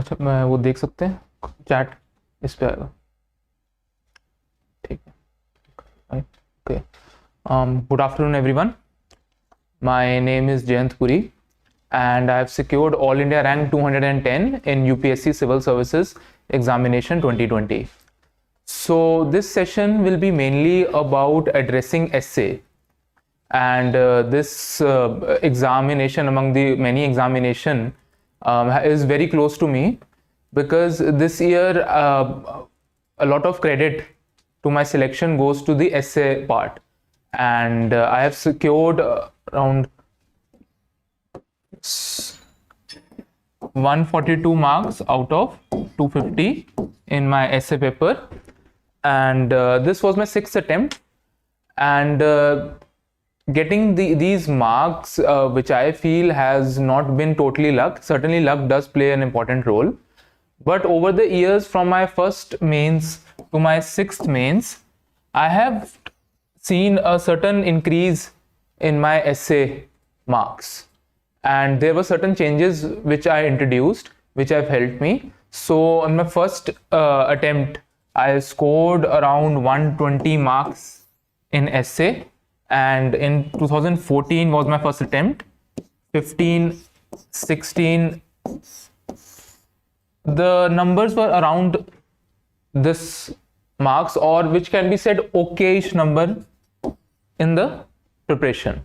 अच्छा मैं वो देख सकते हैं चैट इस पे आएगा ठीक है okay good afternoon everyone my name is Jayant Puri and I have secured All India rank 210 in UPSC Civil Services Examination 2020. So this session will be mainly about addressing essay and this examination among the many examination is very close to me because this year a lot of credit to my selection goes to the essay part and I have secured around 142 marks out of 250 in my essay paper and this was my 6th attempt and getting these marks which I feel has not been totally luck. Certainly luck does play an important role, but over the years from my first mains to my 6th mains I have seen a certain increase in my essay marks. And there were certain changes which I introduced, which have helped me. So on my first attempt, I scored around 120 marks in essay. And in 2014 was my first attempt. 15, 16, the numbers were around this marks, or which can be said okay-ish number in the preparation.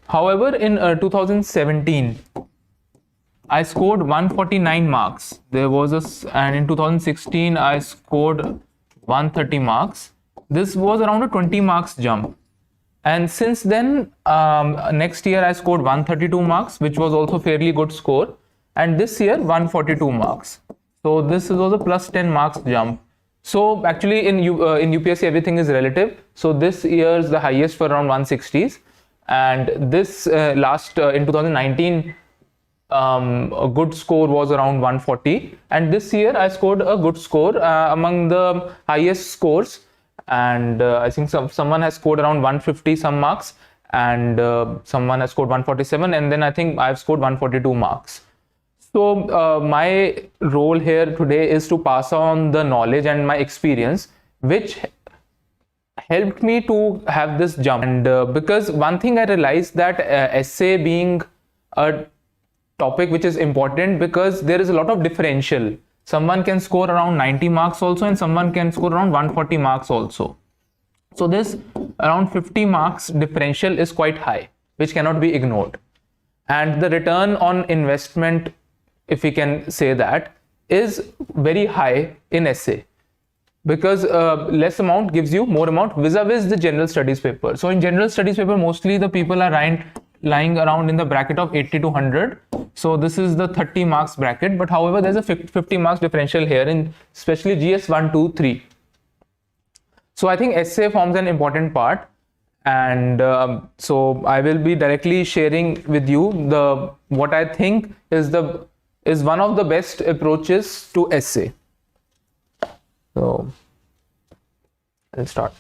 However, in 2017, I scored 149 marks. And in 2016, I scored 130 marks. This was around a 20 marks jump. And since then, next year I scored 132 marks, which was also fairly good score. And this year, 142 marks. So this was a plus 10 marks jump. So actually in UPSC, everything is relative. So this year's the highest for around 160s. And this in 2019 a good score was around 140 and this year I scored a good score among the highest scores and I think someone has scored around 150 some marks and someone has scored 147 and then I think I've scored 142 marks. So my role here today is to pass on the knowledge and my experience which helped me to have this jump. And because one thing I realized that essay being a topic which is important because there is a lot of differential. Someone can score around 90 marks also and someone can score around 140 marks also. So this around 50 marks differential is quite high, which cannot be ignored. And the return on investment, if we can say that, is very high in essay. Because less amount gives you more amount vis-a-vis the general studies paper. So in general studies paper, mostly the people are lying around in the bracket of 80 to 100. So this is the 30 marks bracket. But however, there's a 50 marks differential here in especially GS 1, 2, 3. So I think essay forms an important part. And so I will be directly sharing with you what I think is one of the best approaches to essay. So I'll start.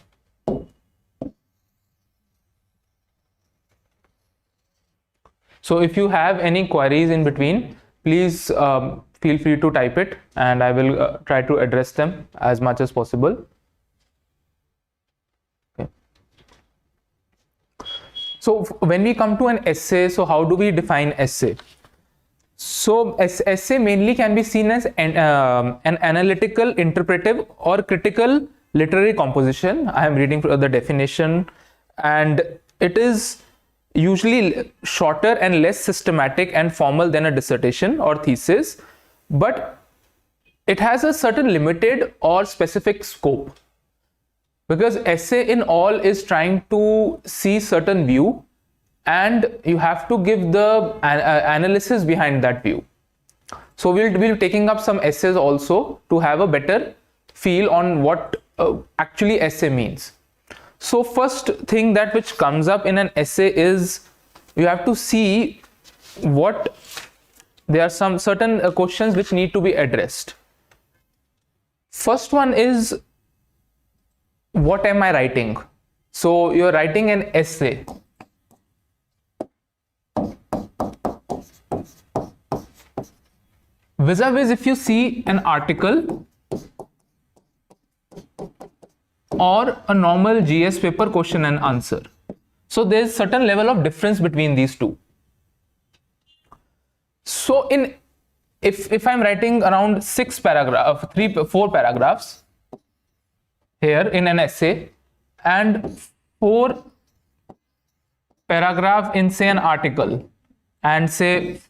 So if you have any queries in between, please feel free to type it and I will try to address them as much as possible. Okay. So when we come to an essay, so how do we define essay? So essay mainly can be seen as an analytical, interpretive or critical literary composition. I am reading the definition and it is usually shorter and less systematic and formal than a dissertation or thesis, but it has a certain limited or specific scope because essay in all is trying to see certain view and you have to give the analysis behind that view. So we'll be taking up some essays also to have a better feel on what actually essay means. So first thing that which comes up in an essay is you have to see there are some certain questions which need to be addressed. First one is, what am I writing? So you're writing an essay. Vis-a-vis if you see an article or a normal GS paper question and answer. So there's certain level of difference between these two. So if I'm writing around 4 paragraphs here in an essay and 4 paragraph in say an article and say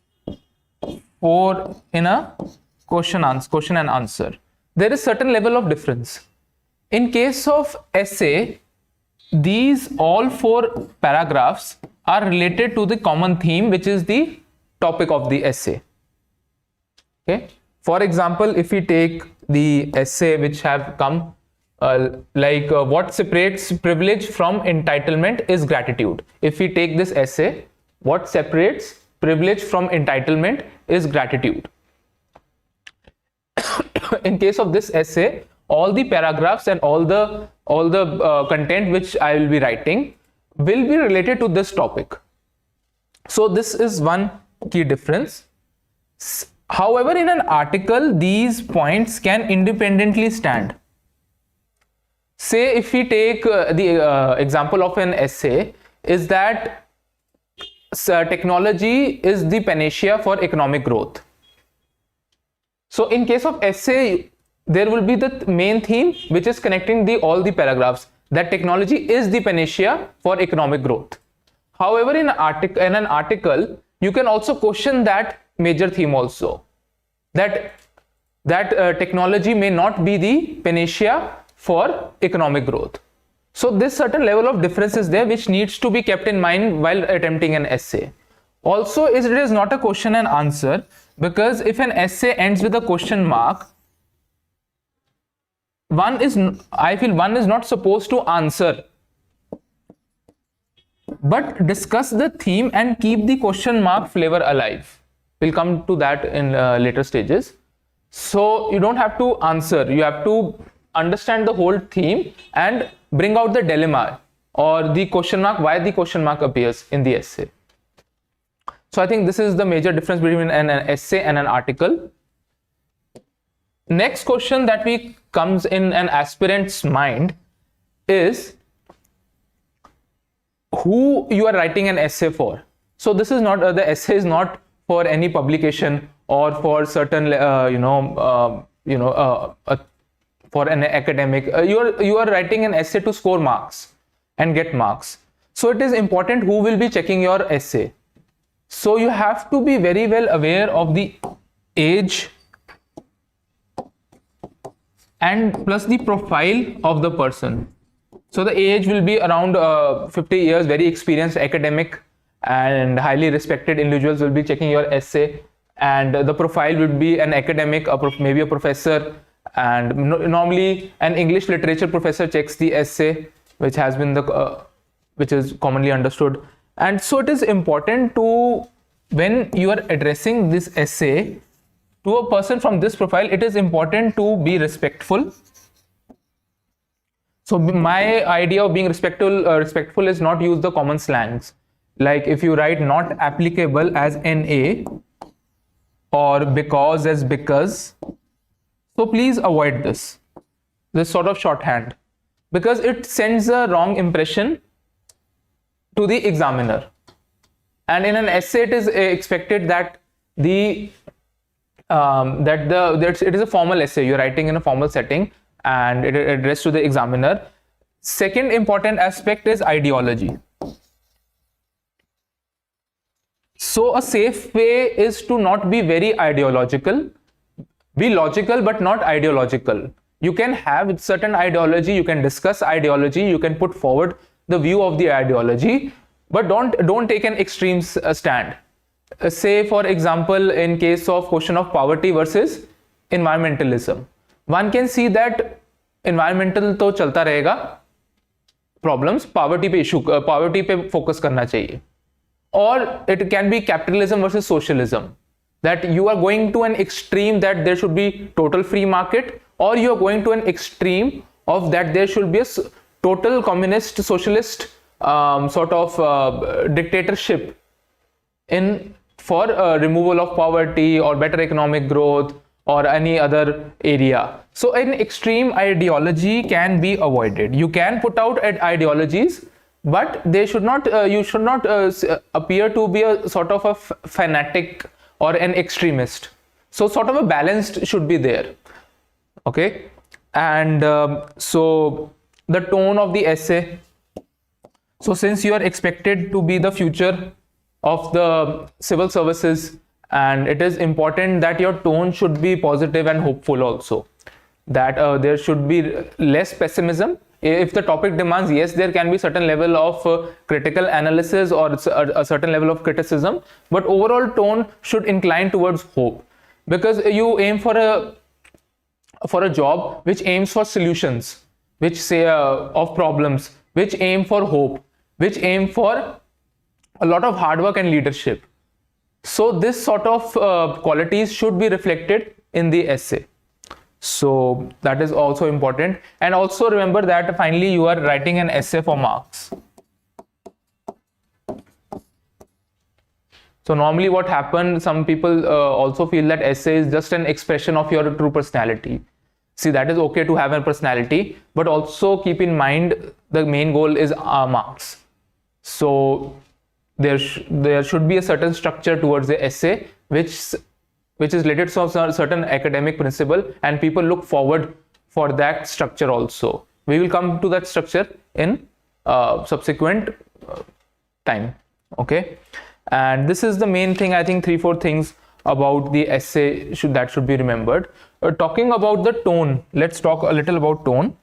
4 in a question and answer, there is certain level of difference. In case of essay, these all 4 paragraphs are related to the common theme, which is the topic of the essay. Okay. For example, if we take the essay which have come what separates privilege from entitlement is gratitude. If we take this essay, what separates privilege from entitlement is gratitude. In case of this essay, all the paragraphs and all the content which I will be writing will be related to this topic. So this is one key difference. However, in an article, these points can independently stand. Say if we take the example of an essay, is that technology is the panacea for economic growth. So in case of essay, there will be the main theme which is connecting all the paragraphs, that technology is the panacea for economic growth. However, in an article, you can also question that major theme also, that technology may not be the panacea for economic growth. So this certain level of difference is there which needs to be kept in mind while attempting an essay. Also, it is not a question and answer, because if an essay ends with a question mark, I feel one is not supposed to answer, but discuss the theme and keep the question mark flavor alive. We'll come to that in later stages. So you don't have to answer, you have to understand the whole theme and bring out the dilemma or the question mark, why the question mark appears in the essay. So I think this is the major difference between an essay and an article. Next question that comes in an aspirant's mind is who you are writing an essay for. So this is not the essay is not for any publication or for certain for an academic. You are writing an essay to score marks and get marks. So it is important who will be checking your essay. So you have to be very well aware of the age and plus the profile of the person. So the age will be around 50 years, very experienced academic and highly respected individuals will be checking your essay, and the profile would be an academic, maybe a professor, and normally an English literature professor checks the essay, which has been which is commonly understood. And so it is important to, when you are addressing this essay to a person from this profile, it is important to be respectful. So my idea of being respectful is not use the common slangs. Like if you write not applicable as NA or because as because, so please avoid this sort of shorthand, because it sends a wrong impression to the examiner. And in an essay, it is expected that it is a formal essay. You're writing in a formal setting and it is addressed to the examiner. Second important aspect is ideology. So a safe way is to not be very ideological. Be logical but not ideological. You can have certain ideology, you can discuss ideology, you can put forward the view of the ideology, but don't take an extreme stand. Say for example, in case of question of poverty versus environmentalism, one can see that environmental तो चलता रहेगा, problems poverty पे focus करना चाहिए. Or it can be capitalism versus socialism, that you are going to an extreme that there should be total free market, or you are going to an extreme of that there should be a total communist socialist sort of dictatorship in for removal of poverty or better economic growth or any other area. So an extreme ideology can be avoided. You can put out ideologies, but they should not you should not appear to be a sort of a fanatic or an extremist. So sort of a balanced should be there. Okay. And so the tone of the essay. So since you are expected to be the future of the civil services, and it is important that your tone should be positive and hopeful also, that there should be less pessimism. If the topic demands, yes, there can be certain level of critical analysis or a certain level of criticism, but overall tone should incline towards hope, because you aim for a job which aims for solutions, which say of problems, which aim for hope, which aim for a lot of hard work and leadership. So this sort of qualities should be reflected in the essay. So that is also important. And also remember that finally you are writing an essay for marks. So normally what happens, some people also feel that essay is just an expression of your true personality. See, that is okay to have a personality, but also keep in mind the main goal is marks. So there should be a certain structure towards the essay which is related to a certain academic principle, and people look forward for that structure also. We will come to that structure in subsequent time. Okay, and this is the main thing. I think 3-4 things about the essay that should be remembered. Talking about the tone, let's talk a little about tone.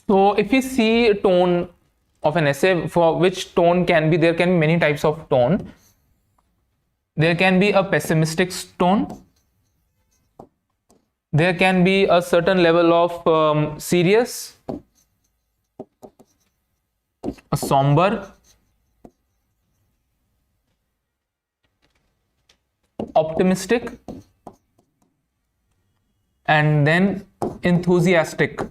So if you see tone of an essay, for which tone can be, there can be many types of tone. There can be a pessimistic tone. There can be a certain level of serious, a somber, optimistic, and then enthusiastic.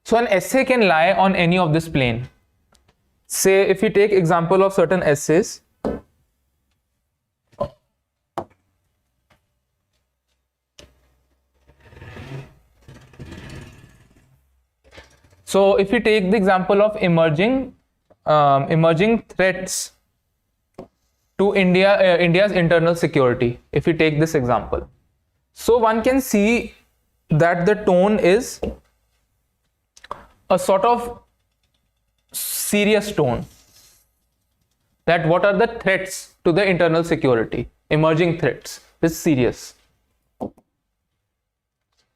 So an essay can lie on any of this plane. Say if you take example of certain essays, so if you take the example of emerging threats to India's internal security, if you take this example, so one can see that the tone is a sort of serious tone, that what are the threats to the internal security, emerging threats, is serious.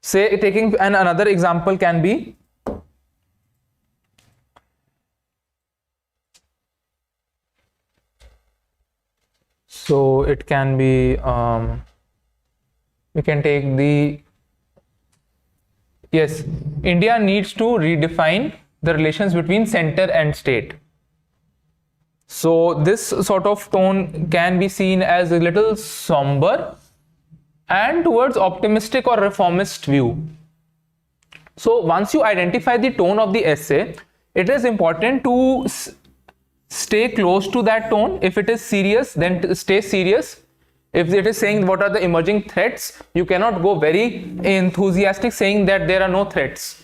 Say taking another example can be so it can be we can take the yes, India needs to redefine the relations between center and state. So this sort of tone can be seen as a little somber and towards optimistic or reformist view. So once you identify the tone of the essay, it is important to stay close to that tone. If it is serious, then stay serious. If it is saying what are the emerging threats, you cannot go very enthusiastic saying that there are no threats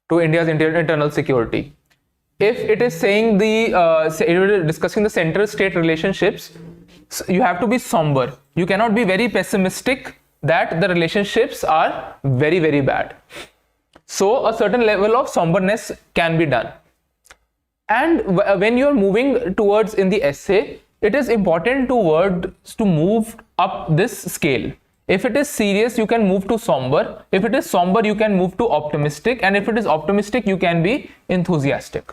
to India's internal security. If it is saying discussing the central-state relationships, you have to be somber. You cannot be very pessimistic that the relationships are very, very bad. So a certain level of somberness can be done. And when you are moving towards in the essay, it is important to move up this scale. If it is serious, you can move to somber. If it is somber, you can move to optimistic. And if it is optimistic, you can be enthusiastic.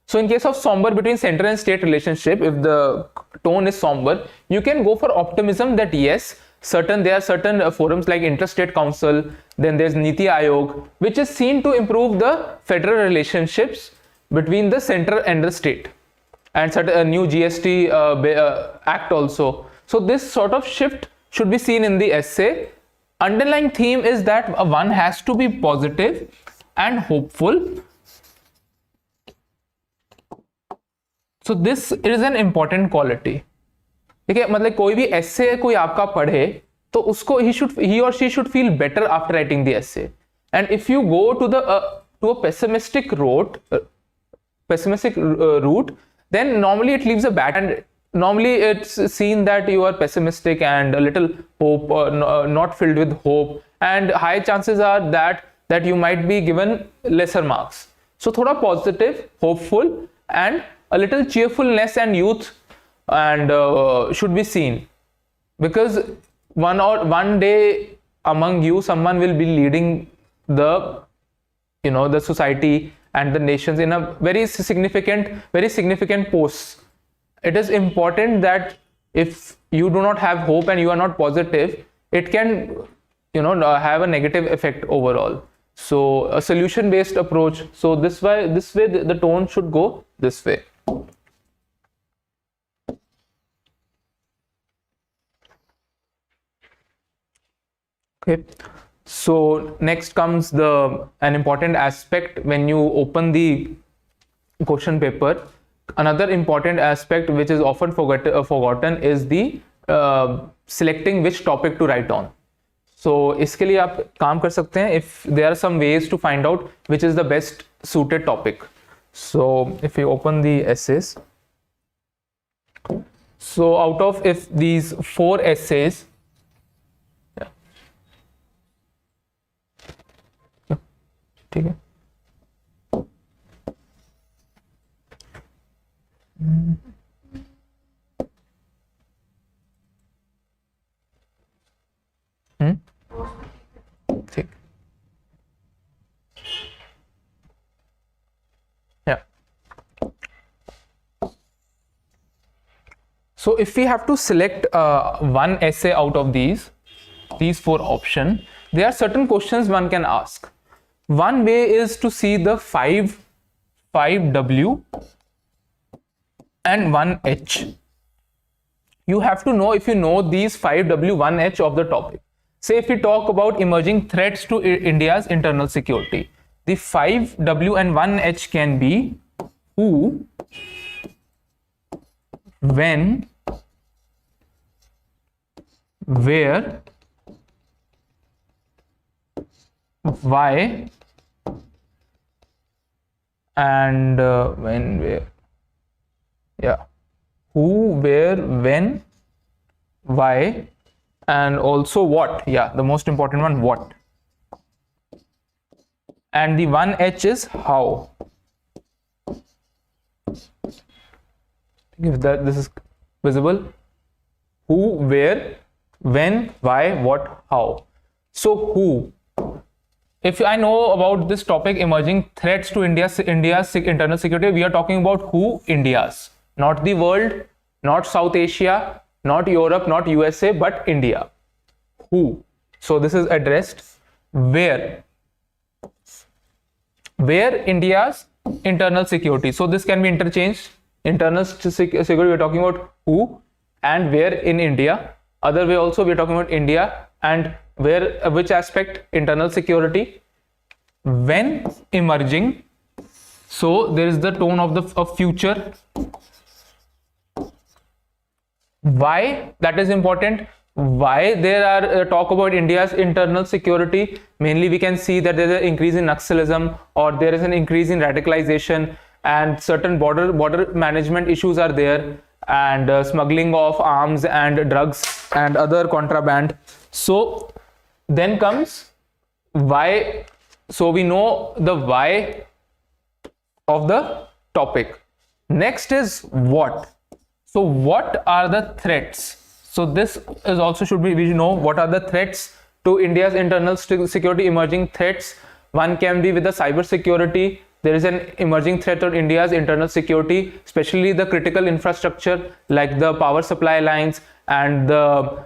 So in case of somber between center and state relationship, if the tone is somber, you can go for optimism that yes, there are certain forums like Interstate Council, then there's Niti Aayog, which is seen to improve the federal relationships between the center and the state, and a new GST act also. So this sort of shift should be seen in the essay. Underlying theme is that one has to be positive and hopeful. So this is an important quality. ठीक है, मतलब कोई भी essay कोई आपका पढ़े तो उसको he or she should feel better after writing the essay. And if you go to a pessimistic route, then normally it leaves a bad, and normally it's seen that you are pessimistic and a little hope, not filled with hope, and high chances are that you might be given lesser marks. So thoda positive, hopeful, and a little cheerfulness and youth and should be seen, because one day among you someone will be leading the society and the nations in a very significant posts. It is important that if you do not have hope and you are not positive, it can have a negative effect overall. So a solution based approach, so this way the tone should go this way. Okay, so next comes an important aspect when you open the question paper. Another important aspect which is often forgotten is the selecting which topic to write on. So इसके लिए आप काम कर सकते हैं if there are some ways to find out which is the best suited topic. So if you open the essays, so out of if these 4 essays, ठीक है, ठीक, yeah. So if we have to select one essay out of these 4 options, there are certain questions one can ask. One way is to see the 5W and 1H. You have to know if you know these 5W, 1H of the topic. Say if we talk about emerging threats to India's internal security, the 5W and 1H can be who, when, where, why, and when, where, yeah, who, where, when, why, and also what. Yeah, the most important one, what. And the 1H is how. If this is visible, who, where, when, why, what, how. So who, if I know about this topic, emerging threats to India's internal security, we are talking about who, India's, not the world, not South Asia, not Europe, not USA, but India. Who. So this is addressed. Where India's internal security. So this can be interchanged. Internal security, we are talking about who, and where in India. Other way also we are talking about India, and where, which aspect, internal security. When emerging, so there is the tone of future. Why, that is important. Why there are talk about India's internal security? Mainly we can see that there is an increase in Naxalism, or there is an increase in radicalization, and certain border management issues are there, and smuggling of arms and drugs and other contraband. So then comes why. So we know the why of the topic. Next is what. So what are the threats? So this is also should be, we know what are the threats to India's internal security, emerging threats. One can be with the cyber security. There is an emerging threat on India's internal security, especially the critical infrastructure like the power supply lines and the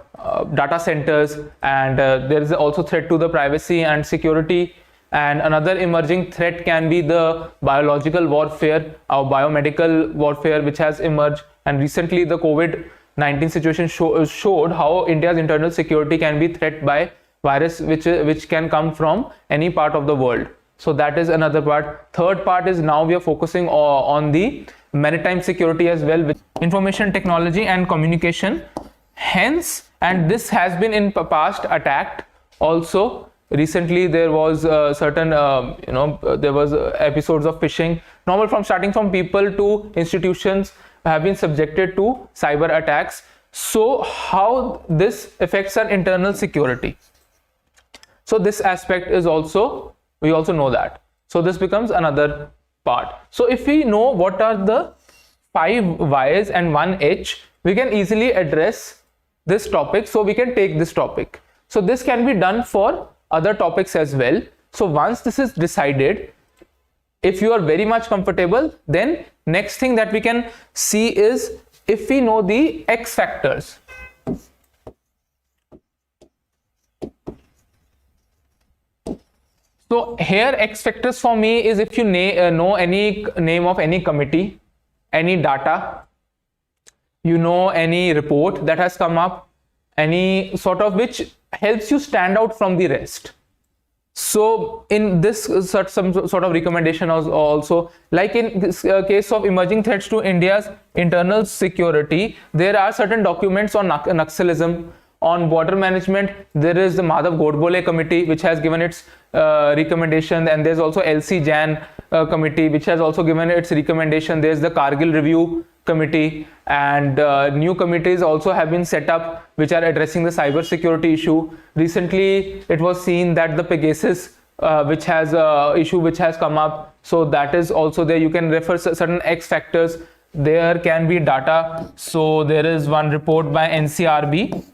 data centers, and there is also threat to the privacy and security, And another emerging threat can be the biological warfare or biomedical warfare, which has emerged. And recently the COVID-19 situation showed how India's internal security can be threatened by virus which can come from any part of the world. So that is another part. Third part is now we are focusing on the maritime security as well, with information technology and communication. Hence, and this has been in past attacked also. Recently there was certain there was episodes of phishing, normal, from starting from people to institutions have been subjected to cyber attacks. So how this affects our internal security? So this aspect is also, we also know that. So this becomes another part. So if we know what are the 5 Y's and 1 H, we can easily address this topic. So we can take this topic. So this can be done for other topics as well. So once this is decided, if you are very much comfortable, then next thing that we can see is if we know the X factors. So here X factors for me is if you know any name of any committee, any data, you know any report that has come up, any sort of which helps you stand out from the rest. So in this some sort of recommendation also, like in this case of emerging threats to India's internal security, there are certain documents on Naxalism, on border management. There is the Madhav Godbole committee which has given its recommendation, and there's also LC Jain committee which has also given its recommendation. There's the Kargil review committee, and new committees also have been set up which are addressing the cyber security issue. Recently it was seen that the Pegasus which has issue which has come up, so that is also there. You can refer certain X factors, there can be data. So there is one report by NCRB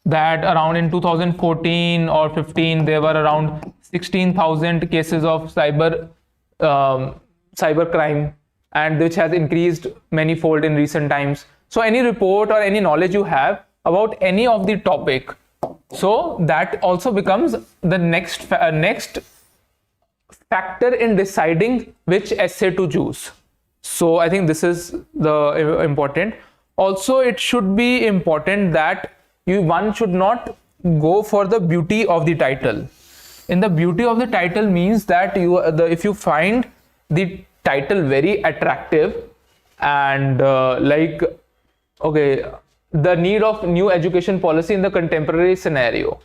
that around in 2014 or 15 there were around 16,000 cases of cyber crime, and which has increased manyfold in recent times. So any report or any knowledge you have about any of the topic, so that also becomes the next factor in deciding which essay to choose. So I think this is the important. Also it should be important that one should not go for the beauty of the title. In the beauty of the title means that if you find the title very attractive and the need of new education policy in the contemporary scenario,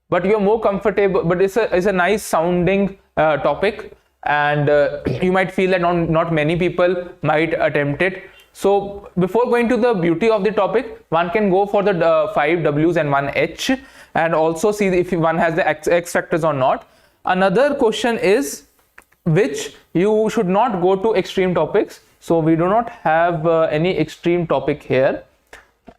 but you're more comfortable, but it's a nice sounding topic, and you might feel that not many people might attempt it. So before going to the beauty of the topic, one can go for the 5 W's and 1 H, and also see if one has the X factors or not. Another question is which you should not go to extreme topics. So we do not have any extreme topic here,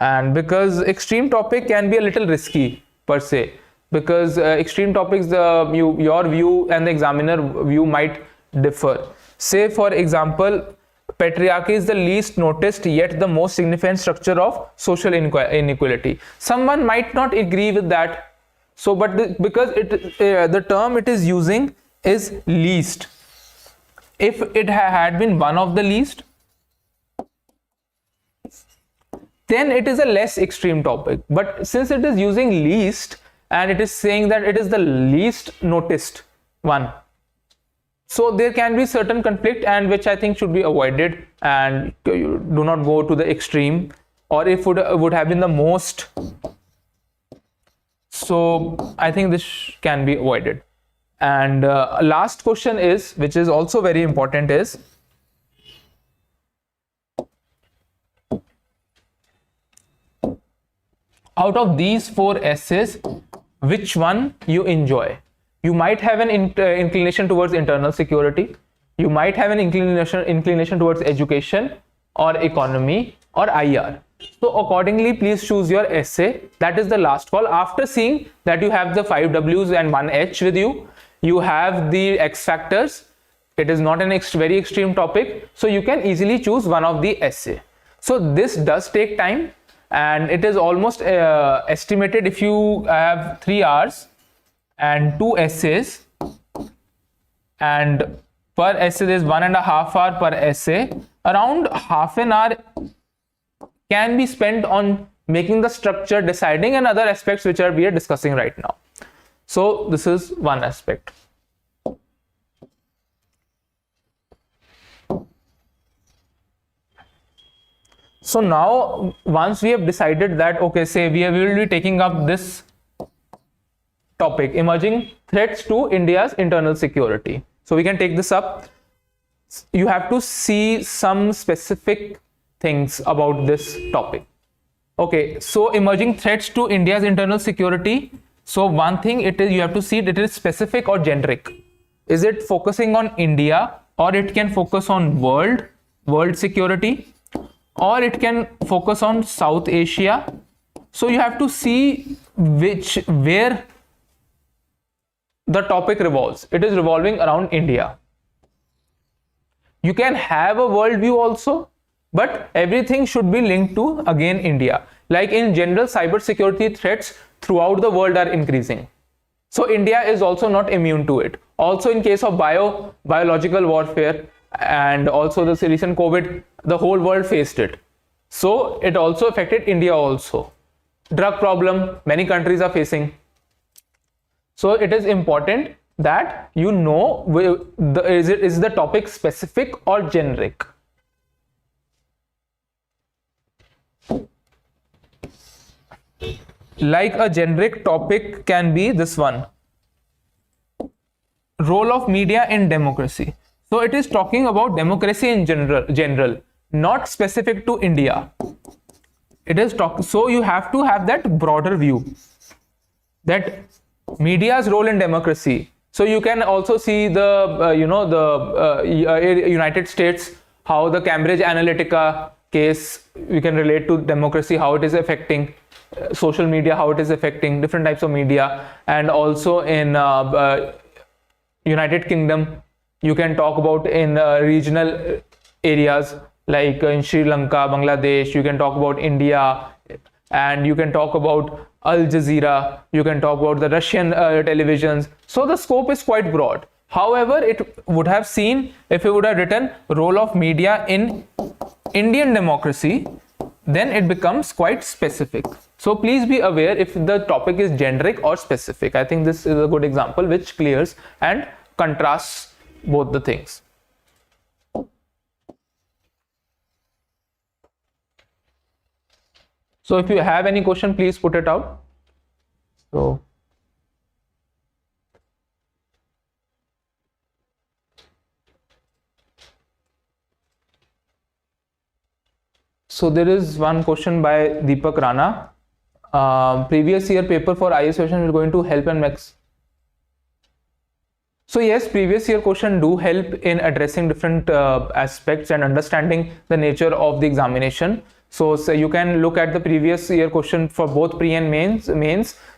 and because extreme topic can be a little risky per se, because extreme topics your view and the examiner view might differ. Say for example, patriarchy is the least noticed yet the most significant structure of social inequality. Someone might not agree with that. So because the term it is using is least. If it had been one of the least, then it is a less extreme topic. But since it is using least and it is saying that it is the least noticed one, so there can be certain conflict, and which I think should be avoided, and you do not go to the extreme, or if would have been the most. So I think this can be avoided. And last question is, which is also very important, is out of these 4 essays, which one you enjoy? You might have an inclination towards internal security, you might have an inclination towards education or economy or IR. So accordingly, please choose your essay. That is the last call. After seeing that you have the 5 W's and 1 H with you, you have the X factors. It is not an very extreme topic, so you can easily choose one of the essay. So this does take time, and it is almost estimated if you have 3 hours and 2 essays, and per essay there is 1.5 hours per essay. Around half an hour can be spent on making the structure, deciding, and other aspects which we are discussing right now. So this is one aspect. So now once we have decided that, okay, say we will be taking up this topic, emerging threats to India's internal security. So we can take this up. You have to see some specific things about this topic. Okay, so emerging threats to India's internal security. So one thing, it is, you have to see it is specific or generic. Is it focusing on India, or it can focus on world security, or it can focus on South Asia? So you have to see where the topic revolves. It is revolving around India. You can have a worldview also, but everything should be linked to, again, India. Like in general, cybersecurity threats throughout the world are increasing. So India is also not immune to it. Also in case of biological warfare, and also the recent COVID, the whole world faced it. So it also affected India also. Drug problem, many countries are facing. So it is important that you know, is the topic specific or generic. Like a generic topic can be this one, role of media in democracy. So it is talking about democracy in general, not specific to India. It is so you have to have that broader view, that media's role in democracy. So you can also see the United States, how the Cambridge Analytica case, we can relate to democracy, how it is affecting social media, how it is affecting different types of media. And also in United Kingdom, you can talk about in regional areas like in Sri Lanka, Bangladesh. You can talk about India, and you can talk about Al Jazeera, you can talk about the Russian televisions. So the scope is quite broad. However, it would have seen, if it would have written role of media in Indian democracy, then it becomes quite specific. So please be aware if the topic is generic or specific. I think this is a good example which clears and contrasts both the things. So if you have any question, please put it out. So there is one question by Deepak Rana. Previous year paper for IAS question is going to help and max. So yes, previous year question do help in addressing different aspects and understanding the nature of the examination. So you can look at the previous year question for both pre and mains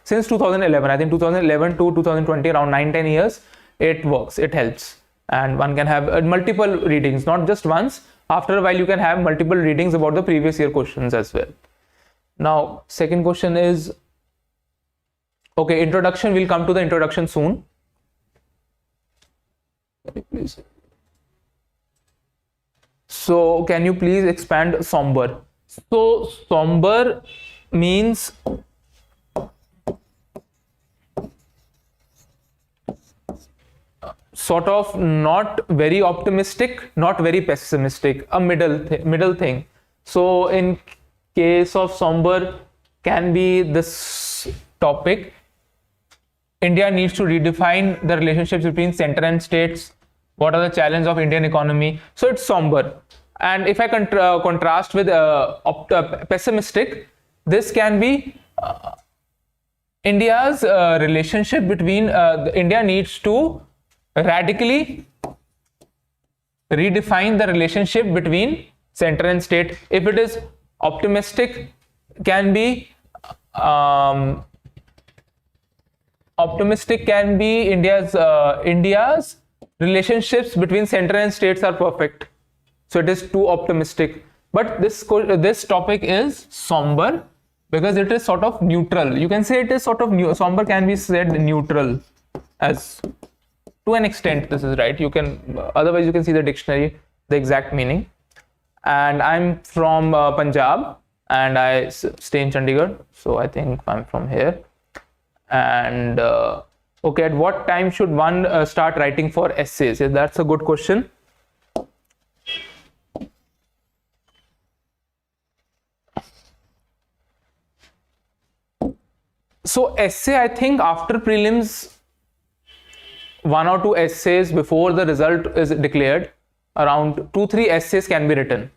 since 2011. I think 2011 to 2020, around 9-10 years, it works, it helps. And one can have multiple readings, not just once. After a while, you can have multiple readings about the previous year questions as well. Now, second question is, okay, introduction, we'll come to the introduction soon. Please. So can you please expand somber? So somber means sort of not very optimistic, not very pessimistic, a middle thing. So in case of somber can be this topic, India needs to redefine the relationships between center and states. What are the challenges of Indian economy? So it's somber. And if I contrast with pessimistic, this can be India's relationship between India needs to radically redefine the relationship between center and state. If it is optimistic, can be India's relationships between center and states are perfect. So it is too optimistic. But this topic is somber because it is sort of neutral. You can say it is sort of somber can be said neutral, as to an extent this is right. You can otherwise you can see the dictionary, the exact meaning. And I'm from Punjab, and I stay in Chandigarh, so I think I'm from here. And okay, at what time should one start writing for essays? Yeah, that's a good question. So essay, I think after prelims, 1 or 2 essays before the result is declared, around 2-3 essays can be written.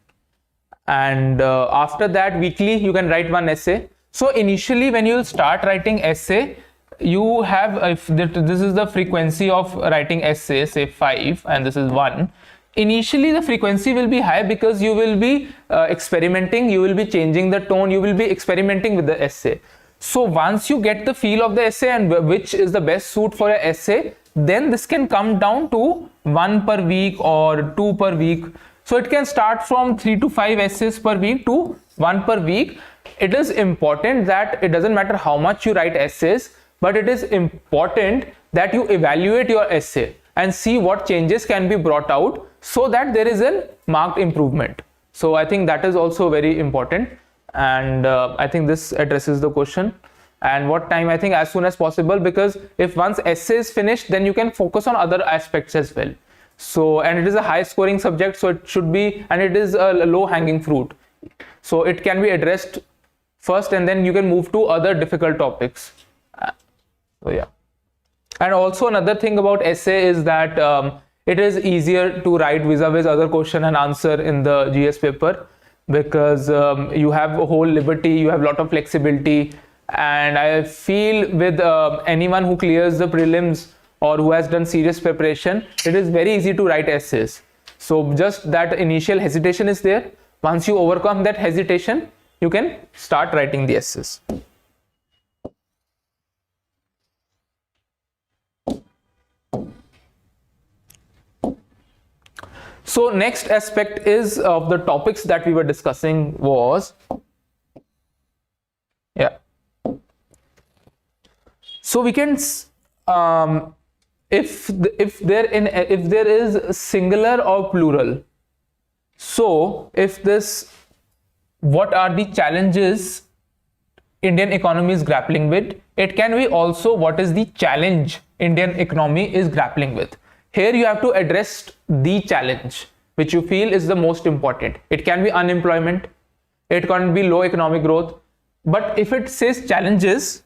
And after that, weekly you can write 1 essay. So initially when you start writing essay, you have, if this is the frequency of writing essay, say 5, and this is 1. Initially the frequency will be high because you will be experimenting, you will be changing the tone, you will be experimenting with the essay. So once you get the feel of the essay and which is the best suit for your essay, then this can come down to 1 per week or 2 per week. So it can start from 3 to 5 essays per week to 1 per week. It is important that it doesn't matter how much you write essays, but it is important that you evaluate your essay and see what changes can be brought out so that there is a marked improvement. So I think that is also very important. And I think this addresses the question. And what time? I think as soon as possible, because if once essay is finished, then you can focus on other aspects as well. So, and it is a high scoring subject, so it should be, and it is a low hanging fruit, so it can be addressed first and then you can move to other difficult topics. So yeah. And also another thing about essay is that it is easier to write vis-a-vis other question and answer in the GS paper, because you have a whole liberty, you have a lot of flexibility. And I feel with anyone who clears the prelims or who has done serious preparation, it is very easy to write essays. So just that initial hesitation is there. Once you overcome that hesitation, you can start writing the essays. So next aspect is of the topics that we were discussing was, yeah. So we can, if there is singular or plural. So if this, what are the challenges Indian economy is grappling with? It can be also what is the challenge Indian economy is grappling with. Here you have to address the challenge which you feel is the most important. It can be unemployment, it can be low economic growth, but if it says challenges,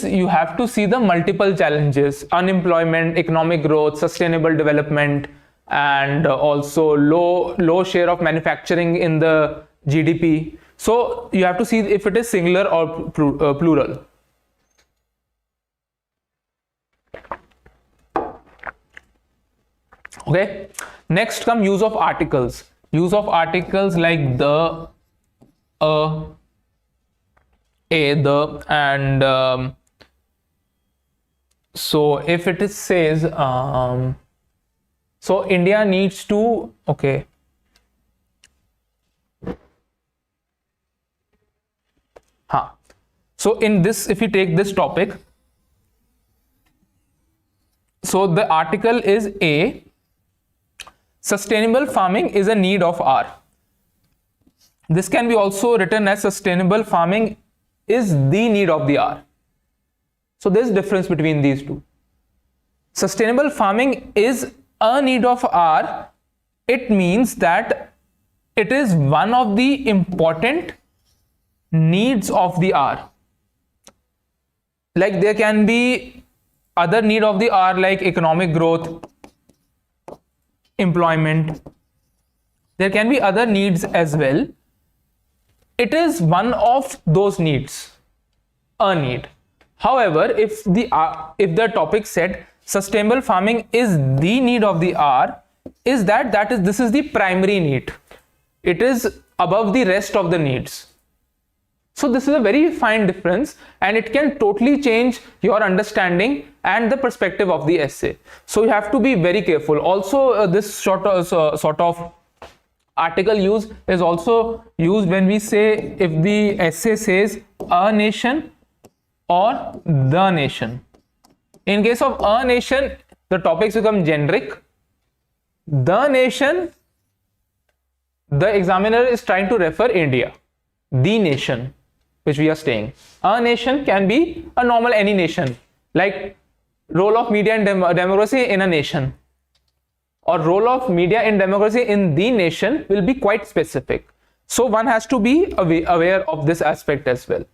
you have to see the multiple challenges: unemployment, economic growth, sustainable development, and also low share of manufacturing in the GDP. So you have to see if it is singular or plural. Okay. Next come use of articles. Use of articles like the, a, the, and so if it is says, so India needs to, okay. So in this, if we take this topic, so the article is A, sustainable farming is a need of R. This can be also written as sustainable farming is the need of the hour. So there's difference between these two. Sustainable farming is a need of hour. It means that it is one of the important needs of the hour. Like there can be other need of the hour like economic growth, employment. There can be other needs as well. It is one of those needs, a need. However, if the topic said sustainable farming is the need of the hour, is this is the primary need. It is above the rest of the needs. So this is a very fine difference, and it can totally change your understanding and the perspective of the essay. So you have to be very careful. Also, this sort of article use is also used when we say, if the essay says a nation or the nation. In case of a nation, the topics become generic. The nation, the examiner is trying to refer India, the nation which we are staying. A nation can be a normal any nation, like role of media in democracy in a nation, or role of media in democracy in the nation will be quite specific. So one has to be aware of this aspect as well.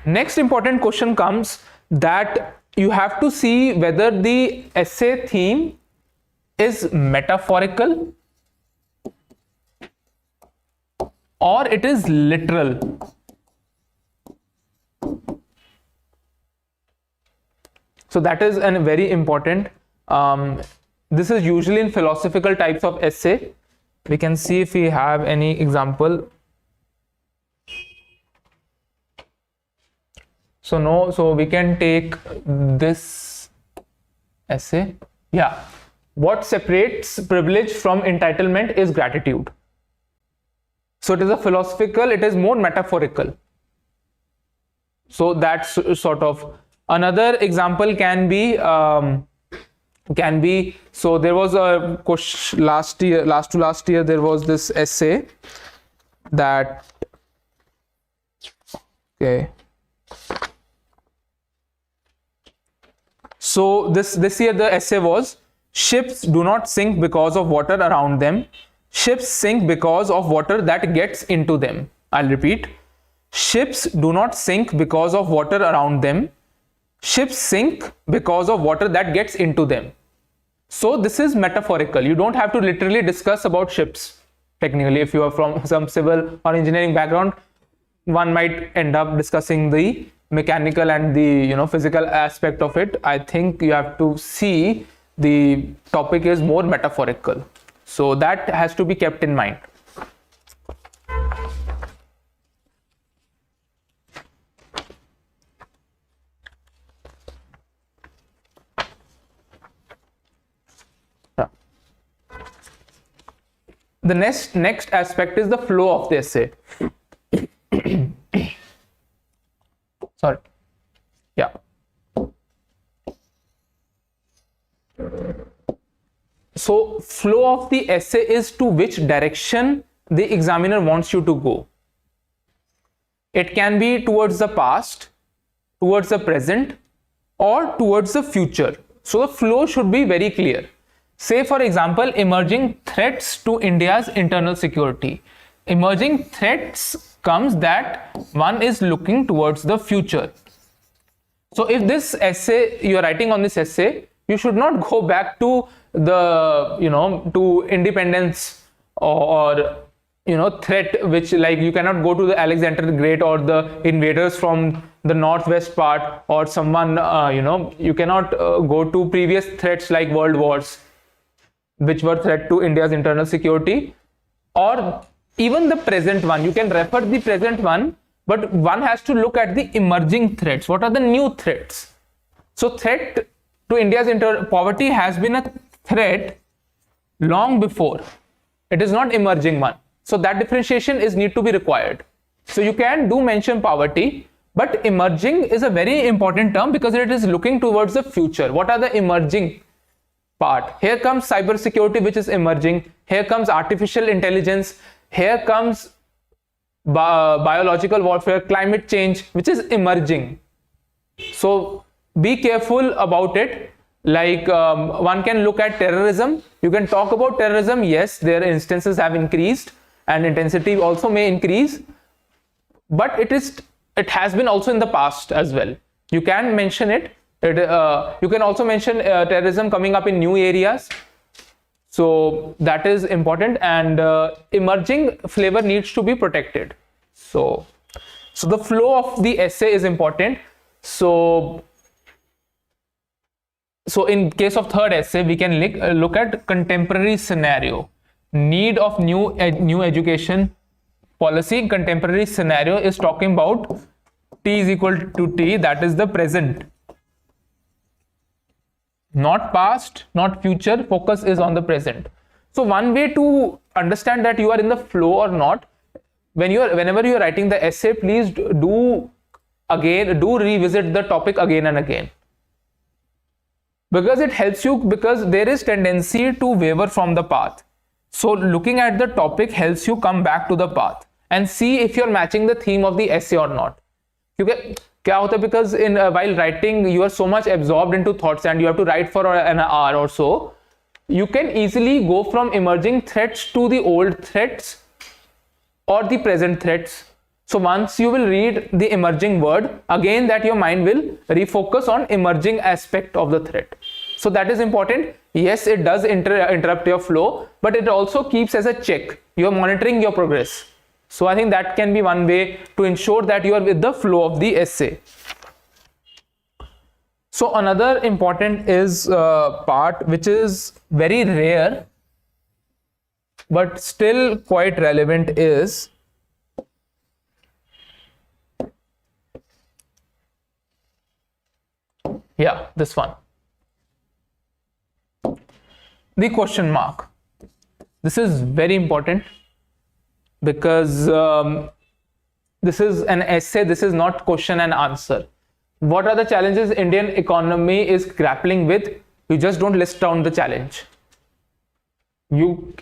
Next important question comes that you have to see whether the essay theme is metaphorical or it is literal. So that is a very important. This is usually in philosophical types of essay. We can see if we have any example. So we can take this essay. Yeah. What separates privilege from entitlement is gratitude. So it is a philosophical, it is more metaphorical. So that's sort of another example can be so there was a question last year there was this essay that, okay. So this year the essay was, ships do not sink because of water around them. Ships sink because of water that gets into them. I'll repeat. Ships do not sink because of water around them. Ships sink because of water that gets into them. So this is metaphorical. You don't have to literally discuss about ships. Technically, if you are from some civil or engineering background, one might end up discussing the mechanical and the physical aspect of it. I think you have to see the topic is more metaphorical. So that has to be kept in mind. The next aspect is the flow of the essay. Sorry. Yeah. So flow of the essay is to which direction the examiner wants you to go. It can be towards the past, towards the present, or towards the future. So the flow should be very clear. Say for example, emerging threats to India's internal security. Emerging threats comes that one is looking towards the future. So if this essay, you are writing on this essay, you should not go back to the, to independence or threat, which like you cannot go to the Alexander the Great or the invaders from the northwest part or someone, you cannot go to previous threats like world wars, which were threat to India's internal security, or even the present one. You can refer the present one, but one has to look at the emerging threats. What are the new threats? So threat to India's poverty has been a threat long before. It is not emerging one. So that differentiation is need to be required. So you can do mention poverty, but emerging is a very important term because it is looking towards the future. What are the emerging part? Here comes cybersecurity, which is emerging. Here comes artificial intelligence. Here comes biological warfare, climate change, which is emerging. So be careful about it. Like one can look at terrorism. You can talk about terrorism. Yes, their instances have increased and intensity also may increase, but it has been also in the past as well. You can mention it. You can also mention terrorism coming up in new areas. So that is important, and emerging flavor needs to be protected. So the flow of the essay is important. So So in case of third essay, we can look at contemporary scenario. Need of new education policy. Contemporary scenario is talking about T is equal to T, that is the present. Not past, not future, focus is on the present. So one way to understand that you are in the flow or not, whenever you are writing the essay, please do revisit the topic again and again, because it helps you, because there is tendency to waver from the path. So looking at the topic helps you come back to the path and see if you're matching the theme of the essay or not. Because while writing, you are so much absorbed into thoughts and you have to write for an hour or so, you can easily go from emerging threats to the old threats or the present threats. So once you will read the emerging word, again that your mind will refocus on emerging aspect of the threat. So that is important. Yes, it does interrupt your flow, but it also keeps as a check. You're monitoring your progress. So I think that can be one way to ensure that you are with the flow of the essay. So another important is part which is very rare but still quite relevant is this one, the question mark. This is very important because this is an essay, this is not question and answer. What are the challenges Indian economy is grappling with? You just don't list down the challenge. You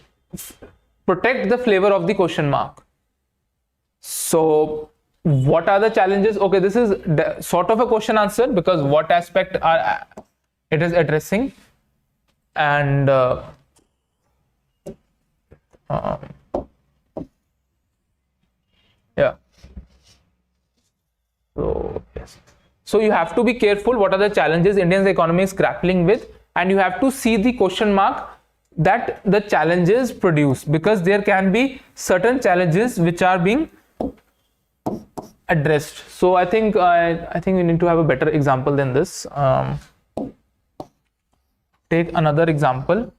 protect the flavor of the question mark. So what are the challenges? Okay, this is sort of a question answer because what aspect it is addressing, and so yes. So you have to be careful what are the challenges Indian economy is grappling with, and you have to see the question mark that the challenges produce, because there can be certain challenges which are being addressed. So I think we need to have a better example than this. Take another example.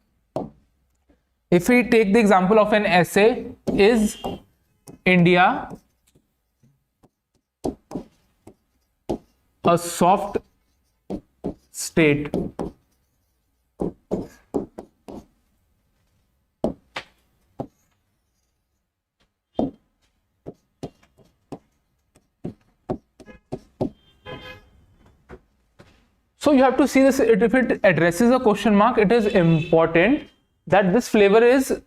If we take the example of an essay, is India a soft state? So you have to see this, if it addresses a question mark, it is important that this flavor is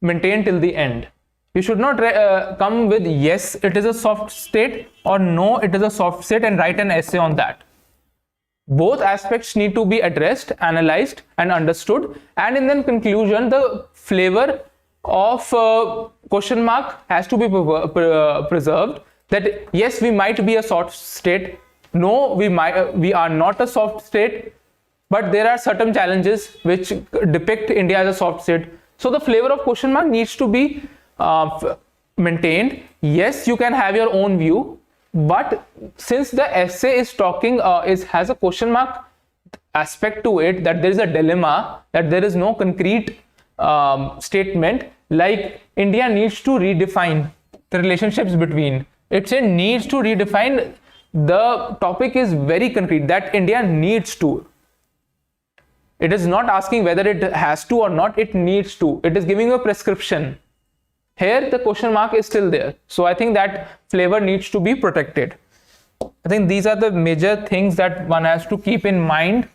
maintained till the end. You should not come with yes, it is a soft state, or no, it is a soft state, and write an essay on that. Both aspects need to be addressed, analyzed, and understood. And in the conclusion, the flavor of question mark has to be preserved. That yes, we might be a soft state. No, we are not a soft state, but there are certain challenges which depict India as a soft state. So the flavor of question mark needs to be maintained. Yes, you can have your own view, but since the essay is talking has a question mark aspect to it, that there is a dilemma, that there is no concrete statement, like India needs to redefine the relationships between. It needs to redefine. The topic is very concrete, that India needs to. It is not asking whether it has to or not, it needs to. It is giving a prescription. Here the question mark is still there. So I think that flavor needs to be protected. I think these are the major things that one has to keep in mind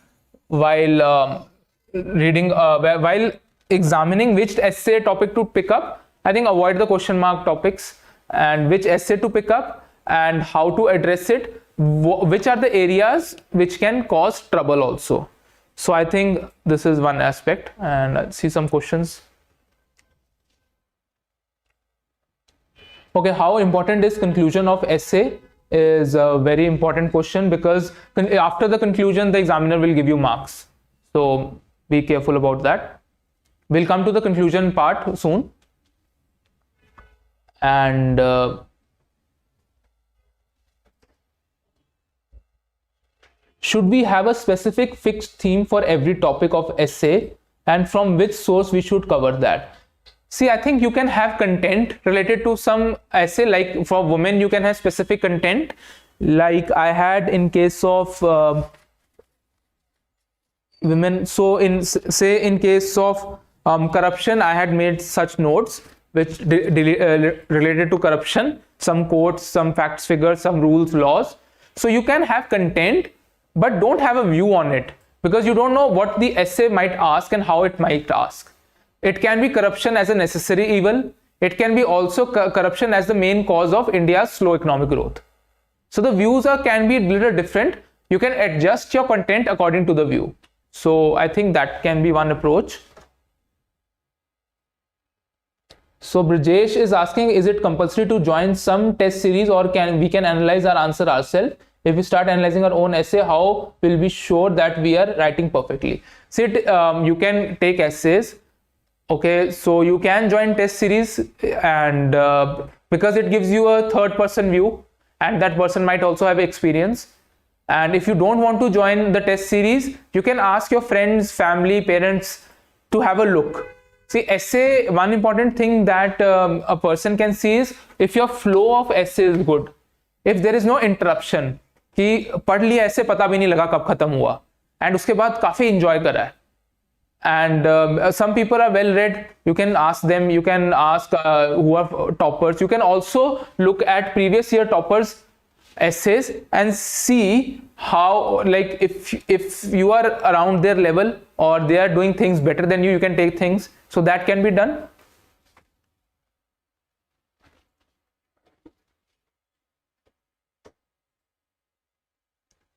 while reading, while examining which essay topic to pick up. I think avoid the question mark topics, and which essay to pick up and how to address it, which are the areas which can cause trouble also. So I think this is one aspect, and I'll see some questions. Okay, how important is conclusion of essay is a very important question, because after the conclusion the examiner will give you marks. So be careful about that. We'll come to the conclusion part soon. And should we have a specific fixed theme for every topic of essay, and from which source we should cover that? See, I think you can have content related to some essay, like for women you can have specific content, like I had in case of women. So in case of corruption, I had made such notes which related to corruption, some quotes, some facts, figures, some rules, laws. So you can have content, but don't have a view on it, because you don't know what the essay might ask and how it might ask. It can be corruption as a necessary evil. It can be also corruption as the main cause of India's slow economic growth. So the views can be a little different. You can adjust your content according to the view. So I think that can be one approach. So Brijesh is asking, is it compulsory to join some test series, or can we analyze our answer ourselves? If we start analyzing our own essay, how will we sure that we are writing perfectly? See, you can take essays. Okay, so you can join test series, and because it gives you a third person view, and that person might also have experience. And if you don't want to join the test series, you can ask your friends, family, parents to have a look. See, essay, one important thing that a person can see is if your flow of essay is good. If there is no interruption, कि पढ़ लिया ऐसे पता भी नहीं लगा कब खत्म हुआ, and उसके बाद काफी enjoy करा है. And some people are well read. You can ask them. You can ask who are toppers. You can also look at previous year toppers essays and see how, like, if you are around their level or they are doing things better than you can take things. So that can be done.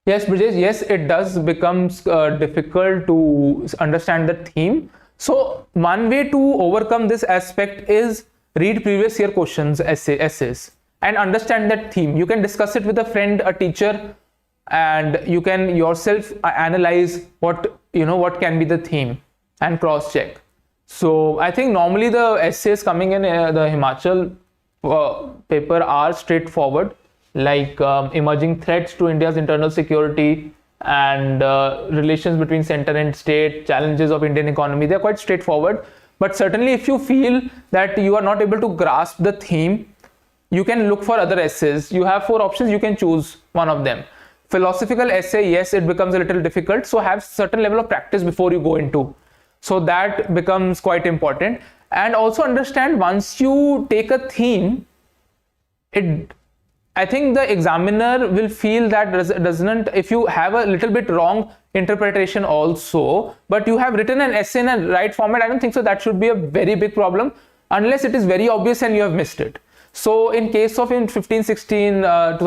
Yes, Brijesh, yes, it does become difficult to understand the theme. So one way to overcome this aspect is read previous year questions, essays, and understand that theme. You can discuss it with a friend, a teacher, and you can yourself analyze what can be the theme and cross check. So I think normally the essays coming in the Himachal paper are straightforward, like emerging threats to India's internal security and relations between center and state, challenges of Indian economy. They're quite straightforward. But certainly if you feel that you are not able to grasp the theme, you can look for other essays. You have 4 options, you can choose one of them. Philosophical essay, yes, it becomes a little difficult. So have certain level of practice before you go into. So that becomes quite important. And also understand, once you take a theme, I think the examiner will feel that doesn't, if you have a little bit wrong interpretation also, but you have written an essay in a right format, I don't think so that should be a very big problem, unless it is very obvious and you have missed it. So in case of in 2016 or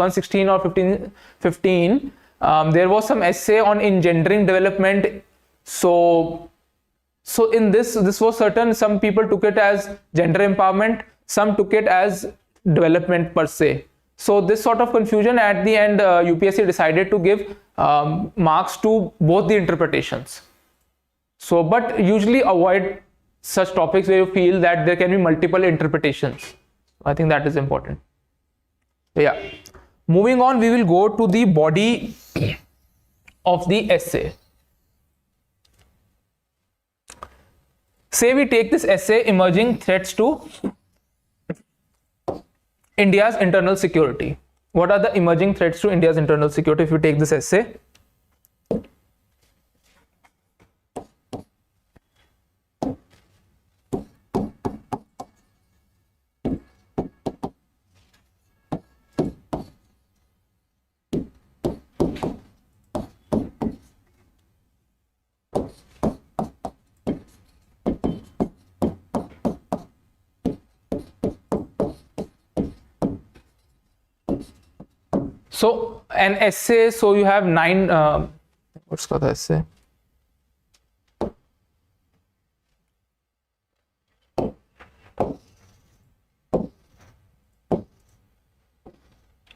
15, there was some essay on engendering development. So in this was certain, some people took it as gender empowerment, some took it as development per se. So this sort of confusion, at the end UPSC decided to give marks to both the interpretations. So, but usually avoid such topics where you feel that there can be multiple interpretations. I think that is important. Yeah. Moving on, we will go to the body of the essay. Say we take this essay, emerging threats to India's internal security. What are the emerging threats to India's internal security if you take this essay? So an essay, so you have 9, what's called the essay?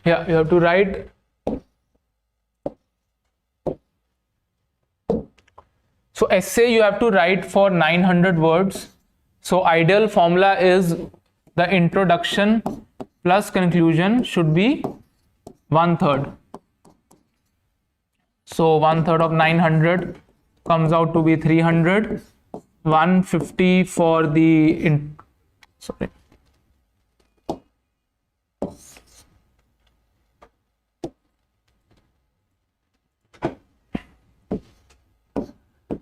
Yeah, you have to write. So essay you have to write for 900 words. So ideal formula is the introduction plus conclusion should be 1/3. So 1/3 of 900 comes out to be 300. 150 for the sorry.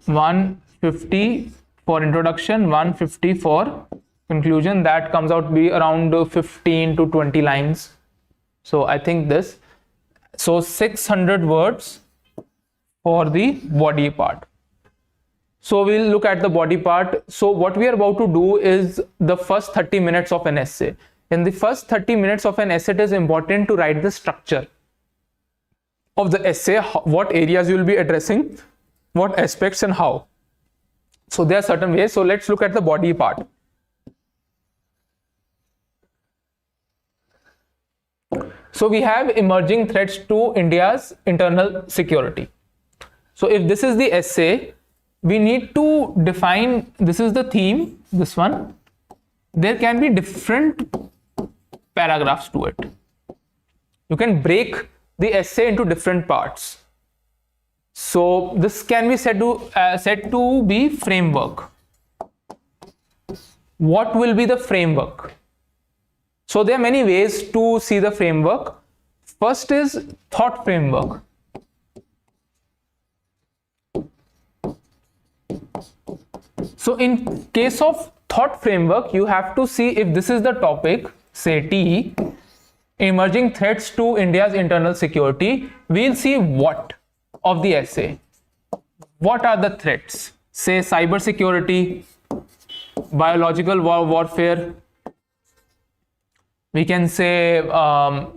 150 for introduction, 150 for conclusion. That comes out to be around 15 to 20 lines. So I think this. So 600 words for the body part. So we'll look at the body part. So what we are about to do is the first 30 minutes of an essay. In the first 30 minutes of an essay, it is important to write the structure of the essay, what areas you will be addressing, what aspects and how. So there are certain ways. So let's look at the body part. So we have emerging threats to India's internal security. So if this is the essay, we need to define, this is the theme, this one. There can be different paragraphs to it. You can break the essay into different parts. So this can be said to be framework. What will be the framework? So there are many ways to see the framework. First is thought framework. So in case of thought framework, you have to see if this is the topic, say T, emerging threats to India's internal security, we'll see what of the essay. What are the threats? Say cyber security, biological warfare. We can say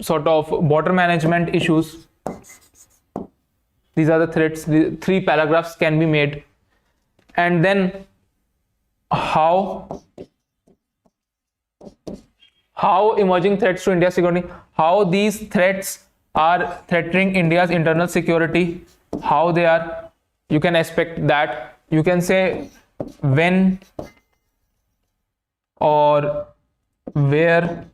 sort of border management issues. These are the threats. The 3 paragraphs can be made. And then how emerging threats to India's security, how these threats are threatening India's internal security, how they are, you can expect that. You can say when or where.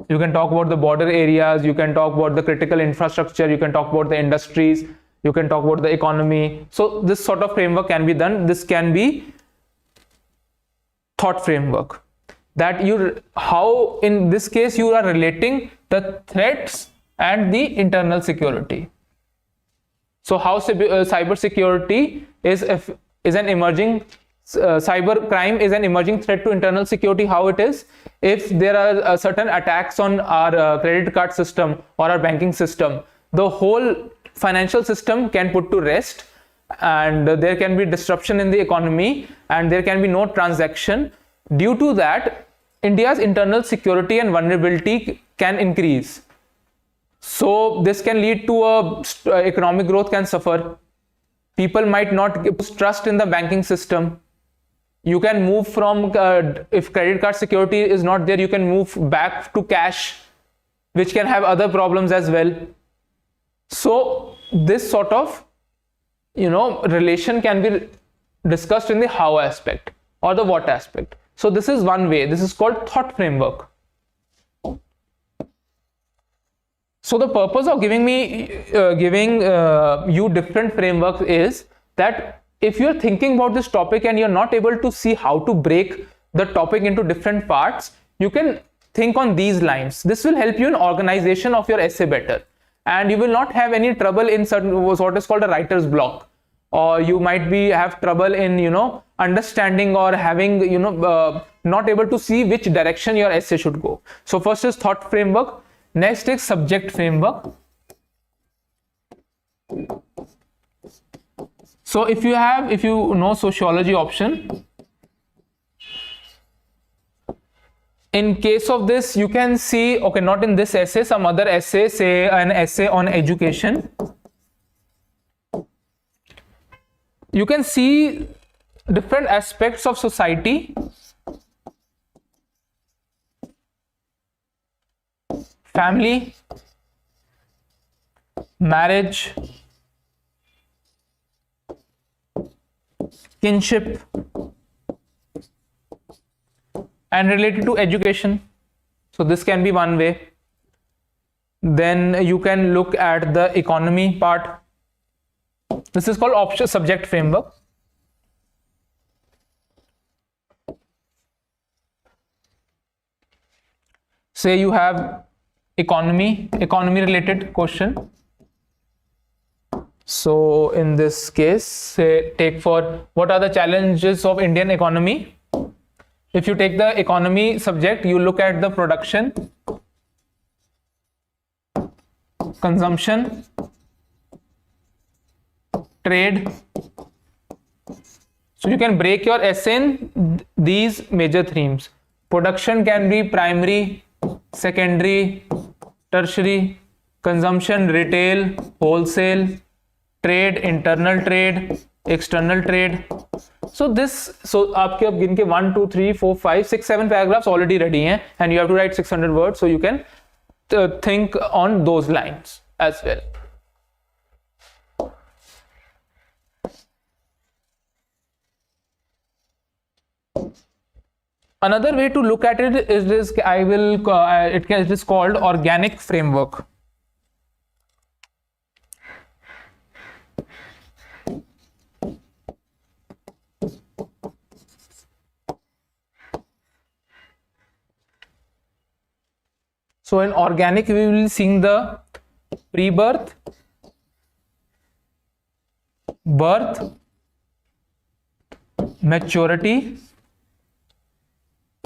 You can talk about the border areas, you can talk about the critical infrastructure, you can talk about the industries, you can talk about the economy. So this sort of framework can be done. This can be thought framework. That how in this case you are relating the threats and the internal security. So how cyber security is an emerging cyber crime is an emerging threat to internal security. How it is? If there are certain attacks on our credit card system or our banking system, the whole financial system can put to rest, and there can be disruption in the economy, and there can be no transaction. Due to that, India's internal security and vulnerability can increase. So this can lead to economic growth can suffer. People might not trust in the banking system. You can move from, if credit card security is not there, you can move back to cash, which can have other problems as well. So this sort of, relation can be discussed in the how aspect or the what aspect. So this is one way. This is called thought framework. So the purpose of giving you different frameworks is that if you're thinking about this topic and you're not able to see how to break the topic into different parts, you can think on these lines. This will help you in organization of your essay better, and you will not have any trouble in certain what is called a writer's block, or you might have trouble in understanding or having not able to see which direction your essay should go. So first is thought framework. Next is subject framework. So if you know sociology option, in case of this, you can see, okay, not in this essay, some other essay, say an essay on education. You can see different aspects of society, family, marriage, kinship, and related to education. So this can be one way. Then you can look at the economy part. This is called option subject framework. Say you have economy related question. So in this case, say take for what are the challenges of Indian economy. If you take the economy subject, you look at the production, consumption, trade. So you can break your essay in these major themes. Production can be primary, secondary, tertiary, consumption, retail, wholesale, trade, internal trade, external trade. So आपके अब गिन के 1 2 3 4 5 6 7 paragraphs already ready हैं, and you have to write 600 words, so you can think on those lines as well. Another way to look at it is this. It is called organic framework. So in organic, we will see the pre-birth, birth, maturity,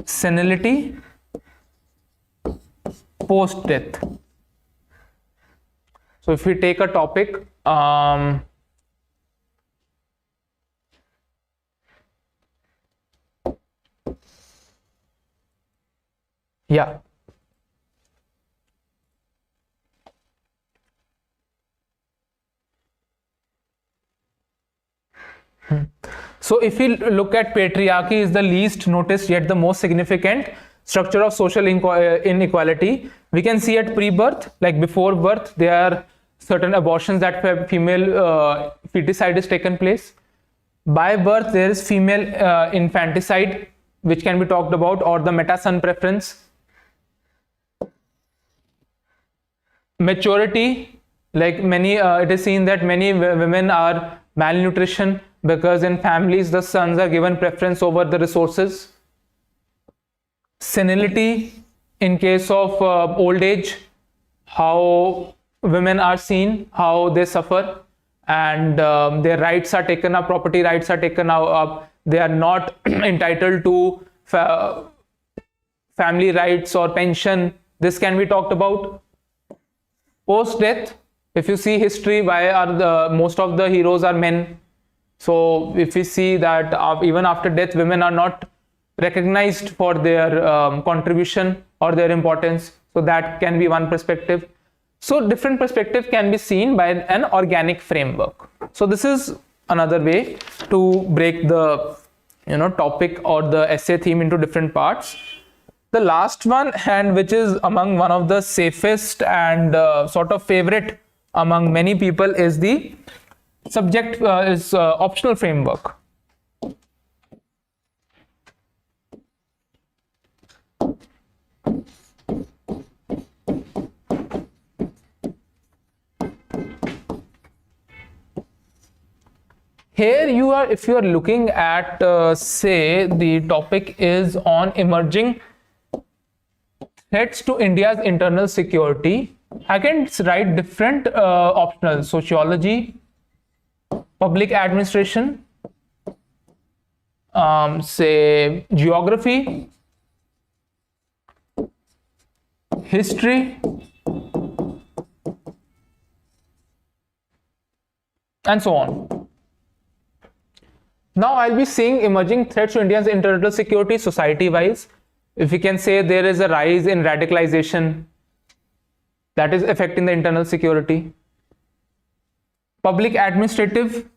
senility, post death. So if we take a topic, yeah. So if we look at patriarchy is the least noticed yet the most significant structure of social inequality, we can see at pre-birth, like before birth, there are certain abortions that female feticide is taken place. By birth, there is female infanticide, which can be talked about, or the meta-son preference. Maturity, like it is seen that many women are malnutrition, because in families the sons are given preference over the resources. Senility, in case of old age, how women are seen, how they suffer, and their rights are taken up, property rights are taken up, they are not entitled to family rights or pension. This can be talked about. Post death, if you see history, why are most of the heroes are men? So if we see that even after death, women are not recognized for their contribution or their importance, so that can be one perspective. So different perspective can be seen by an organic framework. So this is another way to break the topic or the essay theme into different parts. The last one, and which is among one of the safest and sort of favorite among many people, is the subject is optional framework. Here you are, if you are looking at say the topic is on emerging threats to India's internal security, I can write different optional: sociology, public administration, say geography, history, and so on. Now I'll be seeing emerging threats to India's internal security society-wise. If we can say there is a rise in radicalization that is affecting the internal security. Public administrative,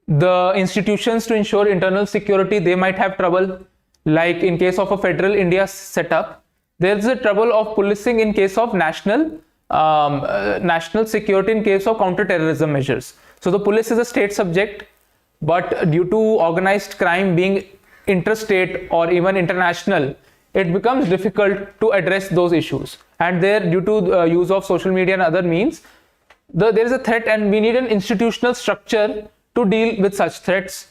the institutions to ensure internal security, they might have trouble. Like in case of a federal India setup, there is a trouble of policing in case of national security, in case of counter-terrorism measures. So the police is a state subject, but due to organized crime being interstate or even international, it becomes difficult to address those issues. And there, due to use of social media and other means, there is a threat and we need an institutional structure to deal with such threats.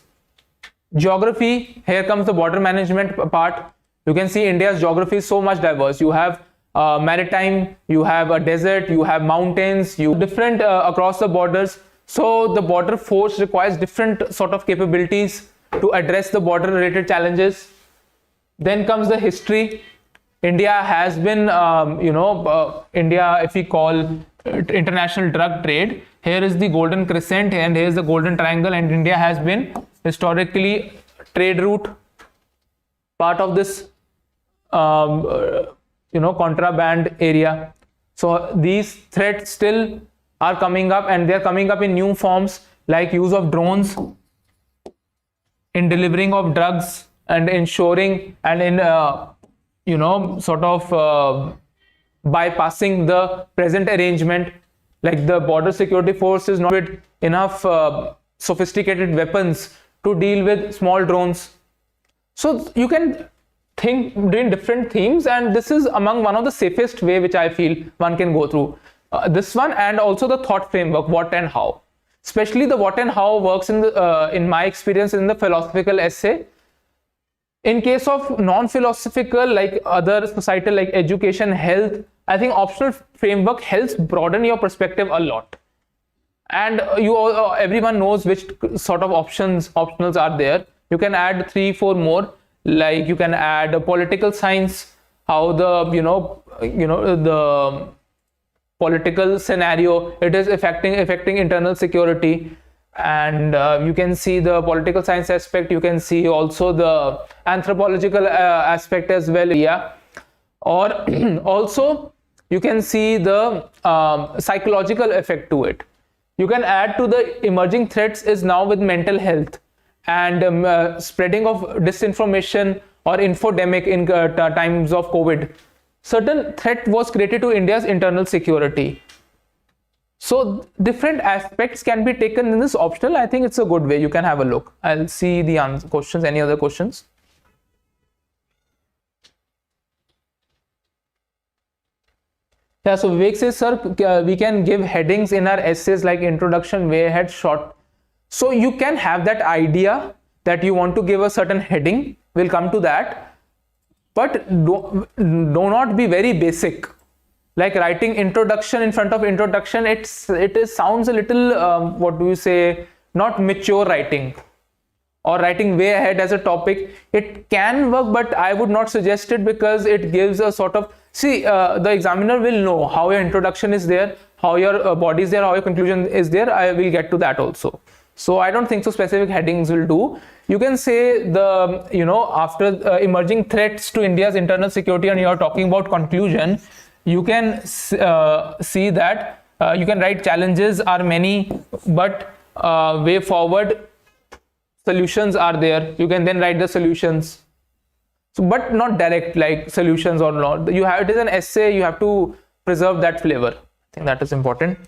Geography, here comes the border management part. You can see India's geography is so much diverse. You have maritime, you have a desert, you have mountains, you different across the borders. So the border force requires different sort of capabilities to address the border related challenges. Then comes the history. India has been, India, if we call international drug trade, here is the golden crescent and here is the golden triangle, and India has been historically trade route, part of this contraband area. So these threats still are coming up, and they're coming up in new forms, like use of drones in delivering of drugs and ensuring and in bypassing the present arrangement, like the border security force is not with enough sophisticated weapons to deal with small drones. So you can think doing different themes, and this is among one of the safest way which I feel one can go through this one, and also the thought framework, what and how. Especially the what and how works in my experience in the philosophical essay. In case of non-philosophical, like other societal, like education, health, I think optional framework helps broaden your perspective a lot. And everyone knows which sort of optionals are there. You can add 3-4 more, like you can add political science, how the the political scenario it is affecting internal security, and you can see the political science aspect. You can see also the anthropological aspect as well, yeah. Or also you can see the psychological effect to it. You can add to the emerging threats is now with mental health and spreading of disinformation or infodemic in times of COVID. Certain threat was created to India's internal security. So different aspects can be taken in this optional. I think it's a good way. You can have a look. I'll see the questions. Any other questions? Yeah, so Vivek says, sir, we can give headings in our essays like introduction, way ahead, short. So you can have that idea that you want to give a certain heading. We'll come to that. But do not be very basic. Like writing introduction in front of introduction, it sounds a little, not mature writing. Or writing way ahead as a topic. It can work, but I would not suggest it, because it gives a sort of, the examiner will know how your introduction is there, how your body is there, how your conclusion is there. I will get to that also. So I don't think so specific headings will do. You can say after emerging threats to India's internal security, and you are talking about conclusion, you can see that you can write challenges are many, but way forward solutions are there. You can then write the solutions. So, but not direct like solutions or not. It is an essay, you have to preserve that flavor. I think that is important.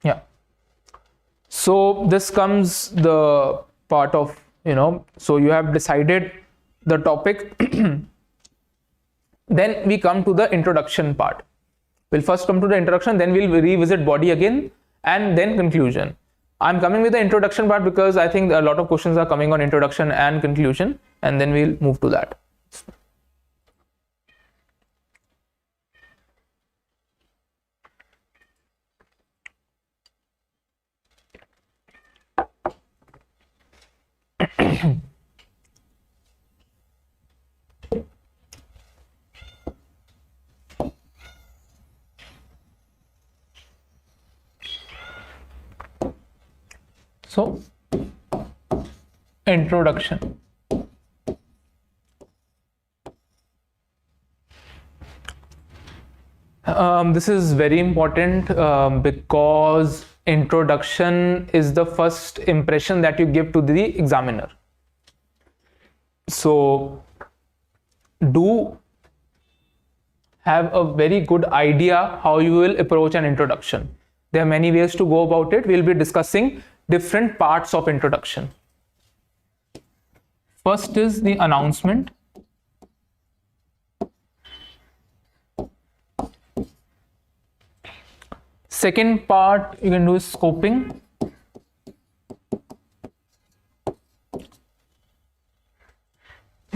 Yeah. So this comes the part of, so you have decided the topic. Then we come to the introduction part. We'll first come to the introduction, then we'll revisit body again, and then conclusion. I'm coming with the introduction part because I think a lot of questions are coming on introduction and conclusion, and then we'll move to that. So, introduction. This is very important because introduction is the first impression that you give to the examiner. So, do have a very good idea how you will approach an introduction. There are many ways to go about it. We'll be discussing different parts of introduction. First is the announcement. Second part you can do is scoping.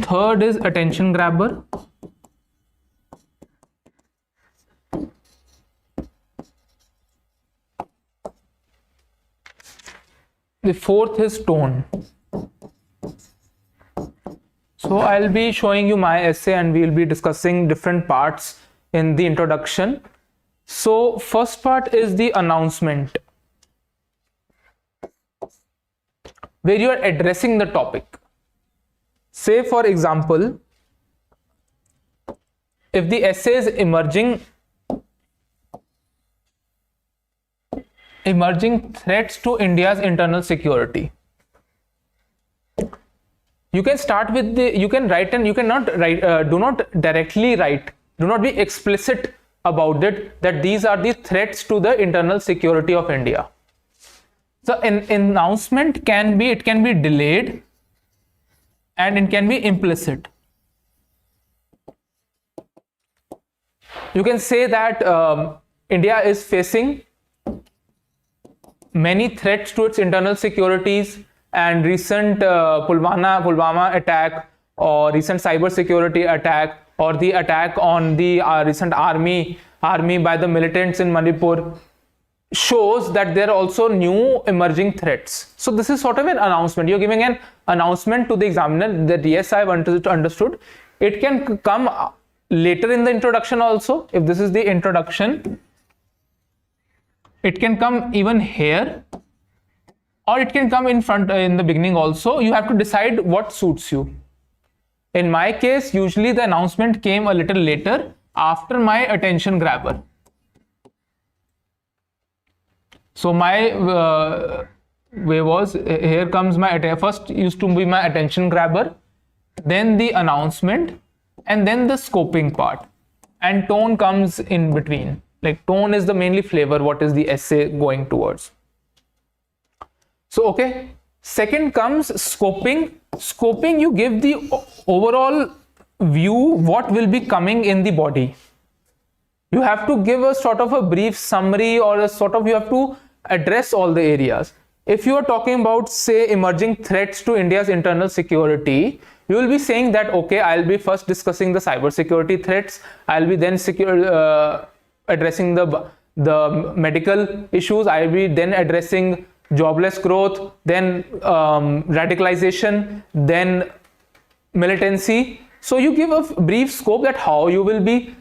Third is attention grabber. The fourth is tone. So I'll be showing you my essay and we'll be discussing different parts in the introduction. So first part is the announcement, where you are addressing the topic. Say for example, if the essay is emerging threats to India's internal security, you can start with you can write, and you cannot write, do not directly write, do not be explicit about it that these are the threats to the internal security of India. So an announcement can be delayed and it can be implicit. You can say that India is facing many threats to its internal securities, and recent Pulwama attack, or recent cyber security attack, or the attack on the recent army by the militants in Manipur shows that there are also new emerging threats. So this is sort of an announcement. You're giving an announcement to the examiner that yes, I've understood. It can come later in the introduction also. If this is the introduction, it can come even here, or it can come in front in the beginning also. You have to decide what suits you. In my case, usually the announcement came a little later, after my attention grabber. So my way was, here comes my, first used to be my attention grabber, then the announcement, and then the scoping part, and tone comes in between. Like tone is the mainly flavor, what is the essay going towards. So okay, second comes scoping. Scoping, you give the overall view what will be coming in the body. You have to give a sort of a brief summary, or a sort of, you have to address all the areas. If you are talking about, say, emerging threats to India's internal security, you will be saying that okay, I'll be first discussing the cyber security threats, I'll be then addressing the medical issues, I'll be then addressing jobless growth, then radicalization, then militancy. So you give a brief scope that how you will be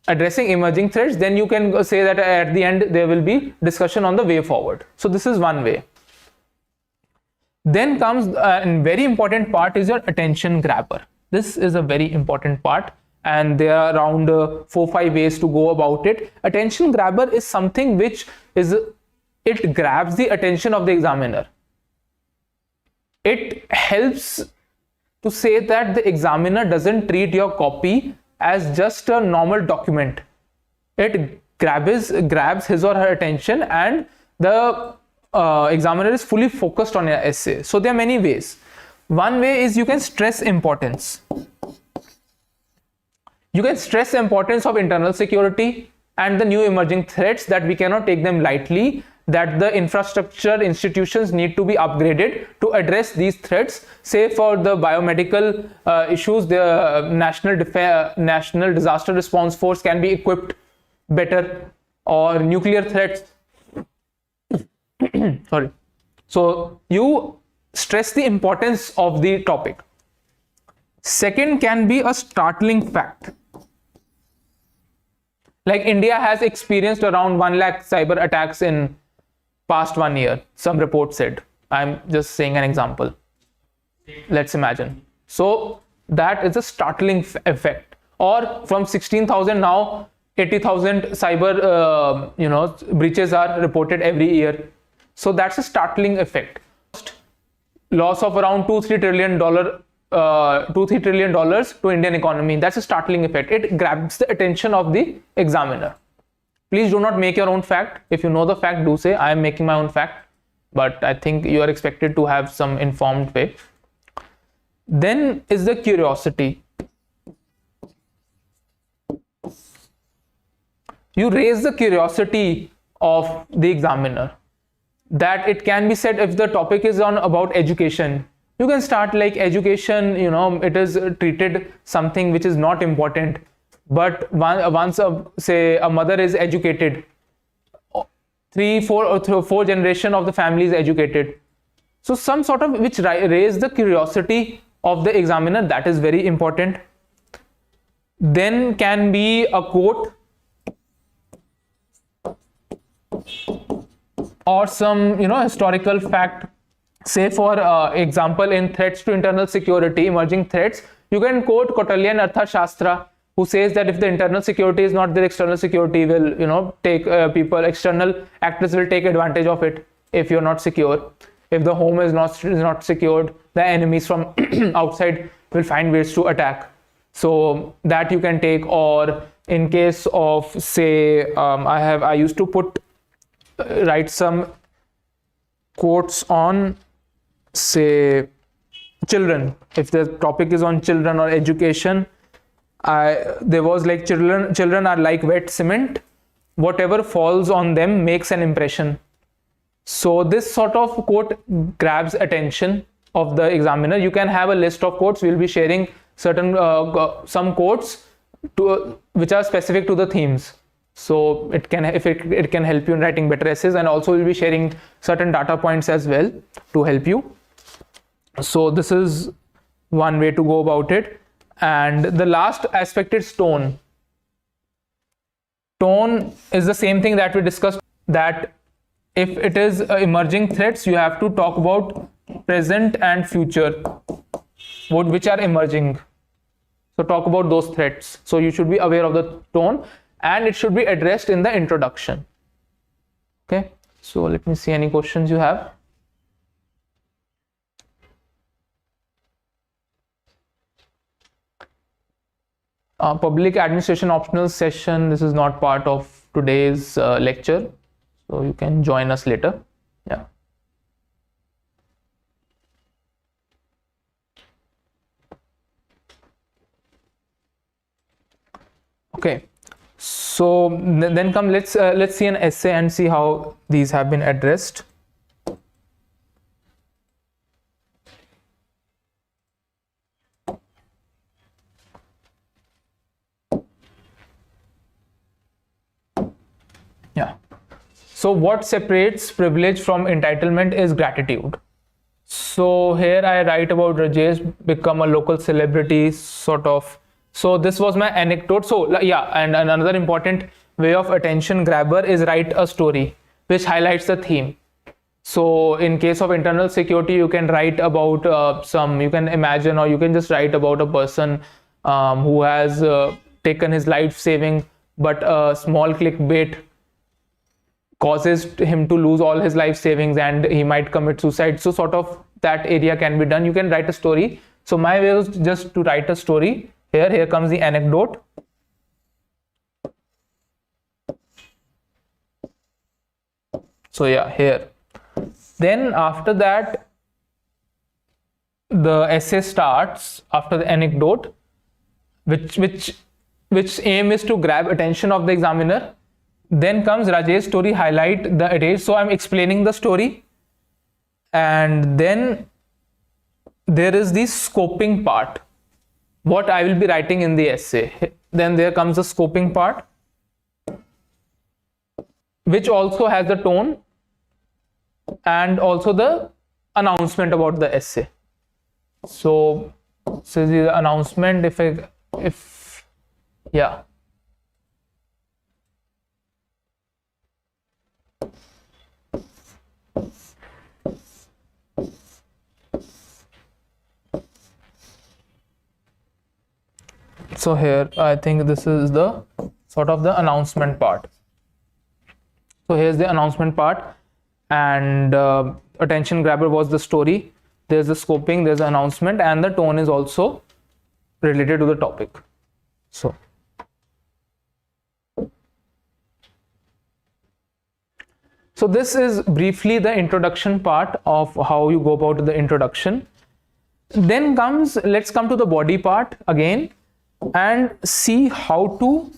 addressing emerging threats, then you can say that at the end there will be discussion on the way forward. So this is one way. Then comes a very important part is your attention grabber. This is a very important part, and there are around 4-5 ways to go about it. Attention grabber is something which is, it grabs the attention of the examiner. It helps to say that the examiner doesn't treat your copy as just a normal document. It grabs his or her attention, and the examiner is fully focused on your essay. So there are many ways. One way is you can stress importance. You can stress the importance of internal security and the new emerging threats, that we cannot take them lightly, that the infrastructure institutions need to be upgraded to address these threats. Say for the biomedical issues, the National Disaster Response Force can be equipped better, or nuclear threats. Sorry. So you stress the importance of the topic. Second can be a startling fact. Like India has experienced around 1 lakh cyber attacks in past 1 year, some report said. I'm just saying an example. Let's imagine. So that is a startling effect. Or from 16,000 now, 80,000 cyber breaches are reported every year. So that's a startling effect. Loss of around $2-3 trillion to Indian economy. That's a startling effect. It grabs the attention of the examiner. Please do not make your own fact. If you know the fact, do say I am making my own fact. But I think you are expected to have some informed way. Then is the curiosity. You raise the curiosity of the examiner. That it can be said, if the topic is on about education, you can start like education, it is treated something which is not important. But once say a mother is educated, four generation of the family is educated, so some sort of which raise the curiosity of the examiner, that is very important. Then can be a quote or some historical fact. Say for example, in threats to internal security, emerging threats, you can quote Kautilyan Arthashastra, who says that if the internal security is not there, external security will take external actors will take advantage of it. If you're not secure, if the home is not secured, the enemies from outside will find ways to attack. So that you can take. Or in case of, say, I used to write some quotes on, say, children. If the topic is on children or education, there was like, children are like wet cement, whatever falls on them makes an impression. So this sort of quote grabs attention of the examiner. You can have a list of quotes. We'll be sharing certain some quotes which are specific to the themes. So it can help you in writing better essays, and also we'll be sharing certain data points as well to help you. So this is one way to go about it. And the last aspect is tone. Tone is the same thing that we discussed, that if it is emerging threats, you have to talk about present and future, which are emerging. So talk about those threats. So you should be aware of the tone, and it should be addressed in the introduction. Okay, so let me see any questions you have. Public administration optional session, this is not part of today's lecture, so you can join us later. Yeah. Okay, so then come, let's see an essay and see how these have been addressed. Yeah. So what separates privilege from entitlement is gratitude. So here I write about Rajesh become a local celebrity, sort of. So this was my anecdote. So yeah, and another important way of attention grabber is write a story which highlights the theme. So in case of internal security, you can write about you can imagine, or you can just write about a person who has taken his life saving, but a small clickbait causes him to lose all his life savings and he might commit suicide. So sort of that area can be done. You can write a story. So my way was just to write a story. Here comes the anecdote. So yeah, here. Then after that, the essay starts after the anecdote, which aim is to grab attention of the examiner. Then comes Rajesh's story, highlight the age. So I'm explaining the story, and then there is the scoping part, what I will be writing in the essay. Then there comes the scoping part, which also has the tone and also the announcement about the essay. So the announcement, yeah. So here I think this is the sort of the announcement part. So here's the announcement part, and attention grabber was the story. There's the scoping, there's the announcement, and the tone is also related to the topic. So this is briefly the introduction part of how you go about the introduction. Then let's come to the body part again and see how to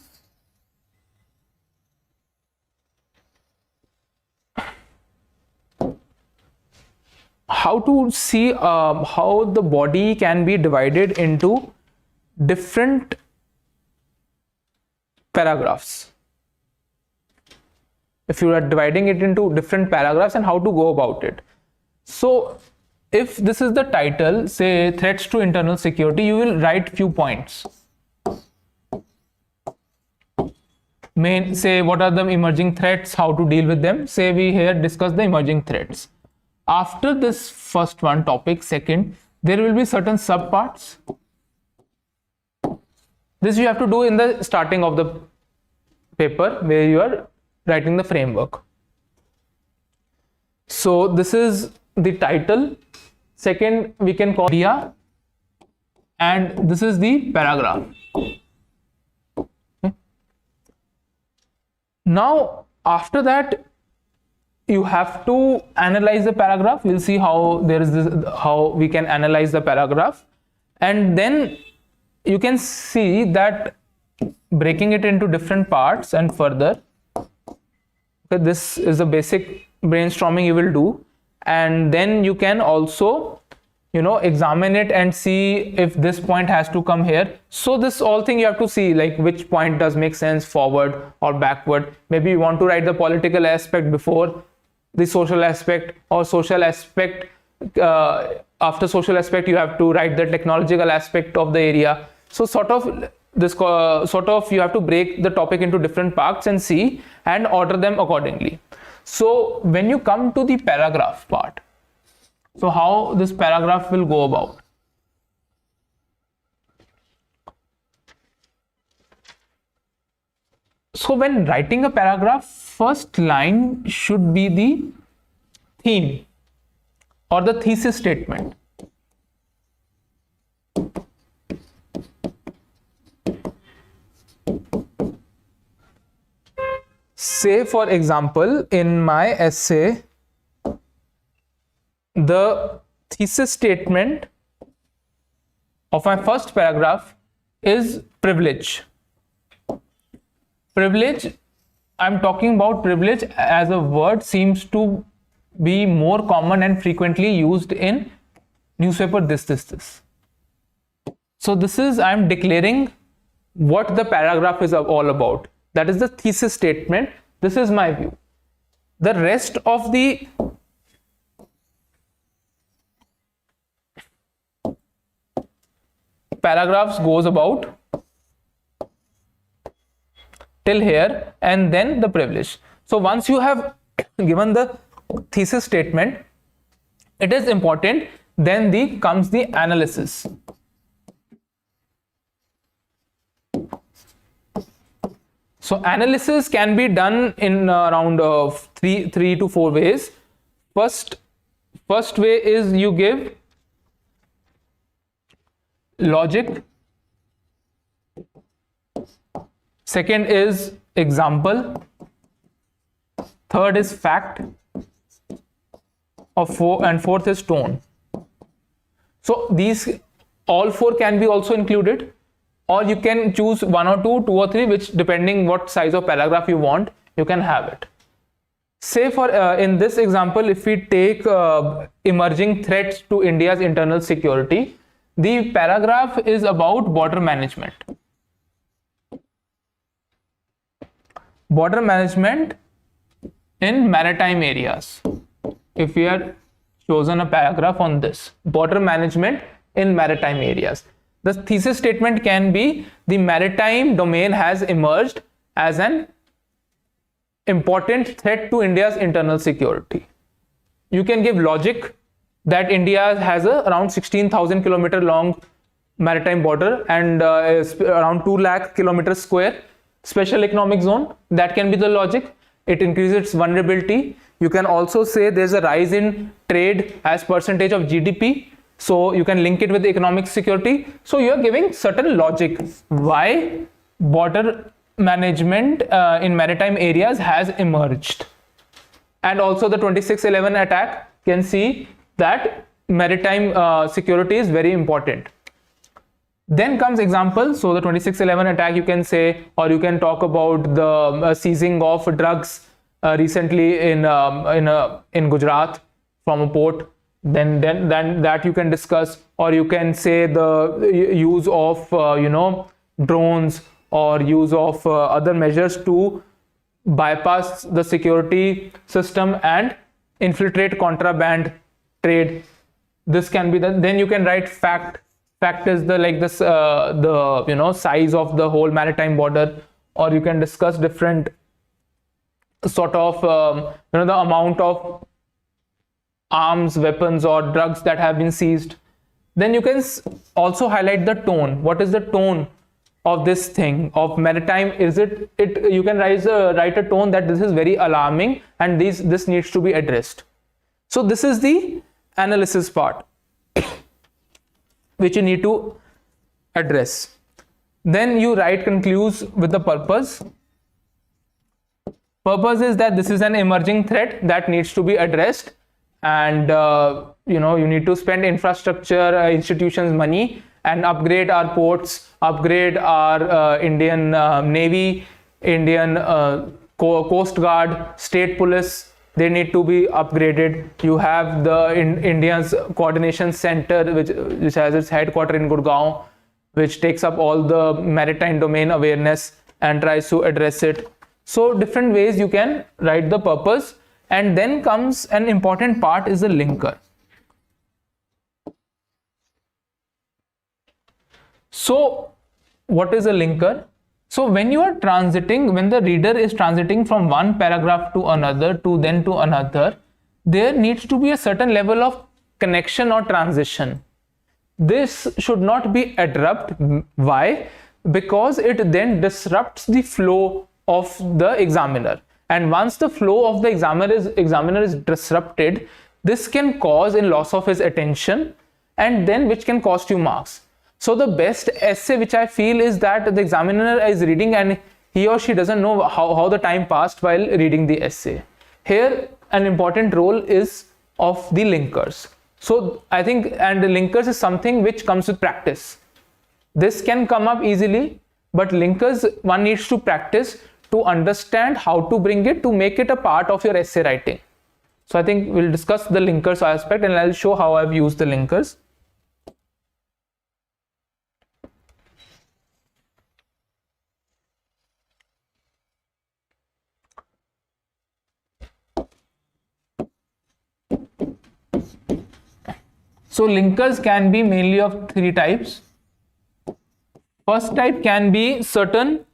how to see how the body can be divided into different paragraphs. If you are dividing it into different paragraphs, and how to go about it. So if this is the title, say threats to internal security, you will write few points. Say what are the emerging threats, how to deal with them. Say we here discuss the emerging threats. After this first one topic, second, there will be certain subparts. This you have to do in the starting of the paper where you are writing the framework. So this is the title. Second, we can call idea, and this is the paragraph. Okay. Now after that, you have to analyze the paragraph. We'll see how how we can analyze the paragraph, and then you can see that breaking it into different parts and further. Okay, this is the basic brainstorming you will do, and then you can also examine it and see if this point has to come here. So this all thing you have to see, like which point does make sense, forward or backward. Maybe you want to write the political aspect before the social aspect, or social aspect after social aspect you have to write the technological aspect of the area. So sort of you have to break the topic into different parts and see and order them accordingly. So when you come to the paragraph part, so how this paragraph will go about. So when writing a paragraph, first line should be the theme or the thesis statement. Say for example, in my essay, the thesis statement of my first paragraph is privilege. Privilege, I'm talking about privilege as a word seems to be more common and frequently used in newspaper this. So this is, I'm declaring what the paragraph is all about. That is the thesis statement. This is my view. The rest of the paragraphs goes about till here, and then the privilege. So once you have given the thesis statement, it is important, then comes the analysis. So analysis can be done in around three to four ways. First way is you give logic. Second is example. Third is fact. And fourth is tone. So these all four can be also included, or you can choose one or two or three, which depending what size of paragraph you want, you can have it. Say for in this example, if we take emerging threats to India's internal security, the paragraph is about border management. Border management in maritime areas. If we are chosen a paragraph on this, border management in maritime areas. The thesis statement can be the maritime domain has emerged as an important threat to India's internal security. You can give logic that India has around 16,000 kilometer long maritime border and around 2 lakh kilometers square special economic zone. That can be the logic. It increases its vulnerability. You can also say there's a rise in trade as percentage of GDP. So you can link it with economic security. So you are giving certain logic why border management in maritime areas has emerged. And also the 26/11 attack can see that maritime security is very important. Then comes example. So the 26/11 attack, you can say, or you can talk about the seizing of drugs recently in Gujarat from a port. then that you can discuss, or you can say the use of drones, or use of other measures to bypass the security system and infiltrate contraband trade. This can be then you can write fact is the like this the size of the whole maritime border, or you can discuss different sort of the amount of arms, weapons, or drugs that have been seized. Then you can also highlight the tone. What is the tone of this thing of maritime? Is it you can write a tone that this is very alarming and this needs to be addressed. So this is the analysis part which you need to address. Then you write concludes with the purpose. Purpose is that this is an emerging threat that needs to be addressed, and you need to spend infrastructure, institutions money, and upgrade our ports, upgrade our Indian Navy, Indian Coast Guard, State Police. They need to be upgraded. You have the India's Coordination Center, which has its headquarters in Gurgaon, which takes up all the maritime domain awareness and tries to address it. So different ways you can write the purpose. And then comes an important part is the linker. So what is a linker? So when the reader is transiting from one paragraph to another to another, there needs to be a certain level of connection or transition. This should not be abrupt. Why? Because it then disrupts the flow of the examiner. And once the flow of the examiner is disrupted, this can cause a loss of his attention, and then which can cost you marks. So the best essay which I feel is that the examiner is reading and he or she doesn't know how the time passed while reading the essay. Here an important role is of the linkers. So I think, and the linkers is something which comes with practice. This can come up easily, but linkers one needs to practice to understand how to bring it, to make it a part of your essay writing. So I think we'll discuss the linkers aspect, and I'll show how I've used the linkers. So linkers can be mainly of three types. First type can be certain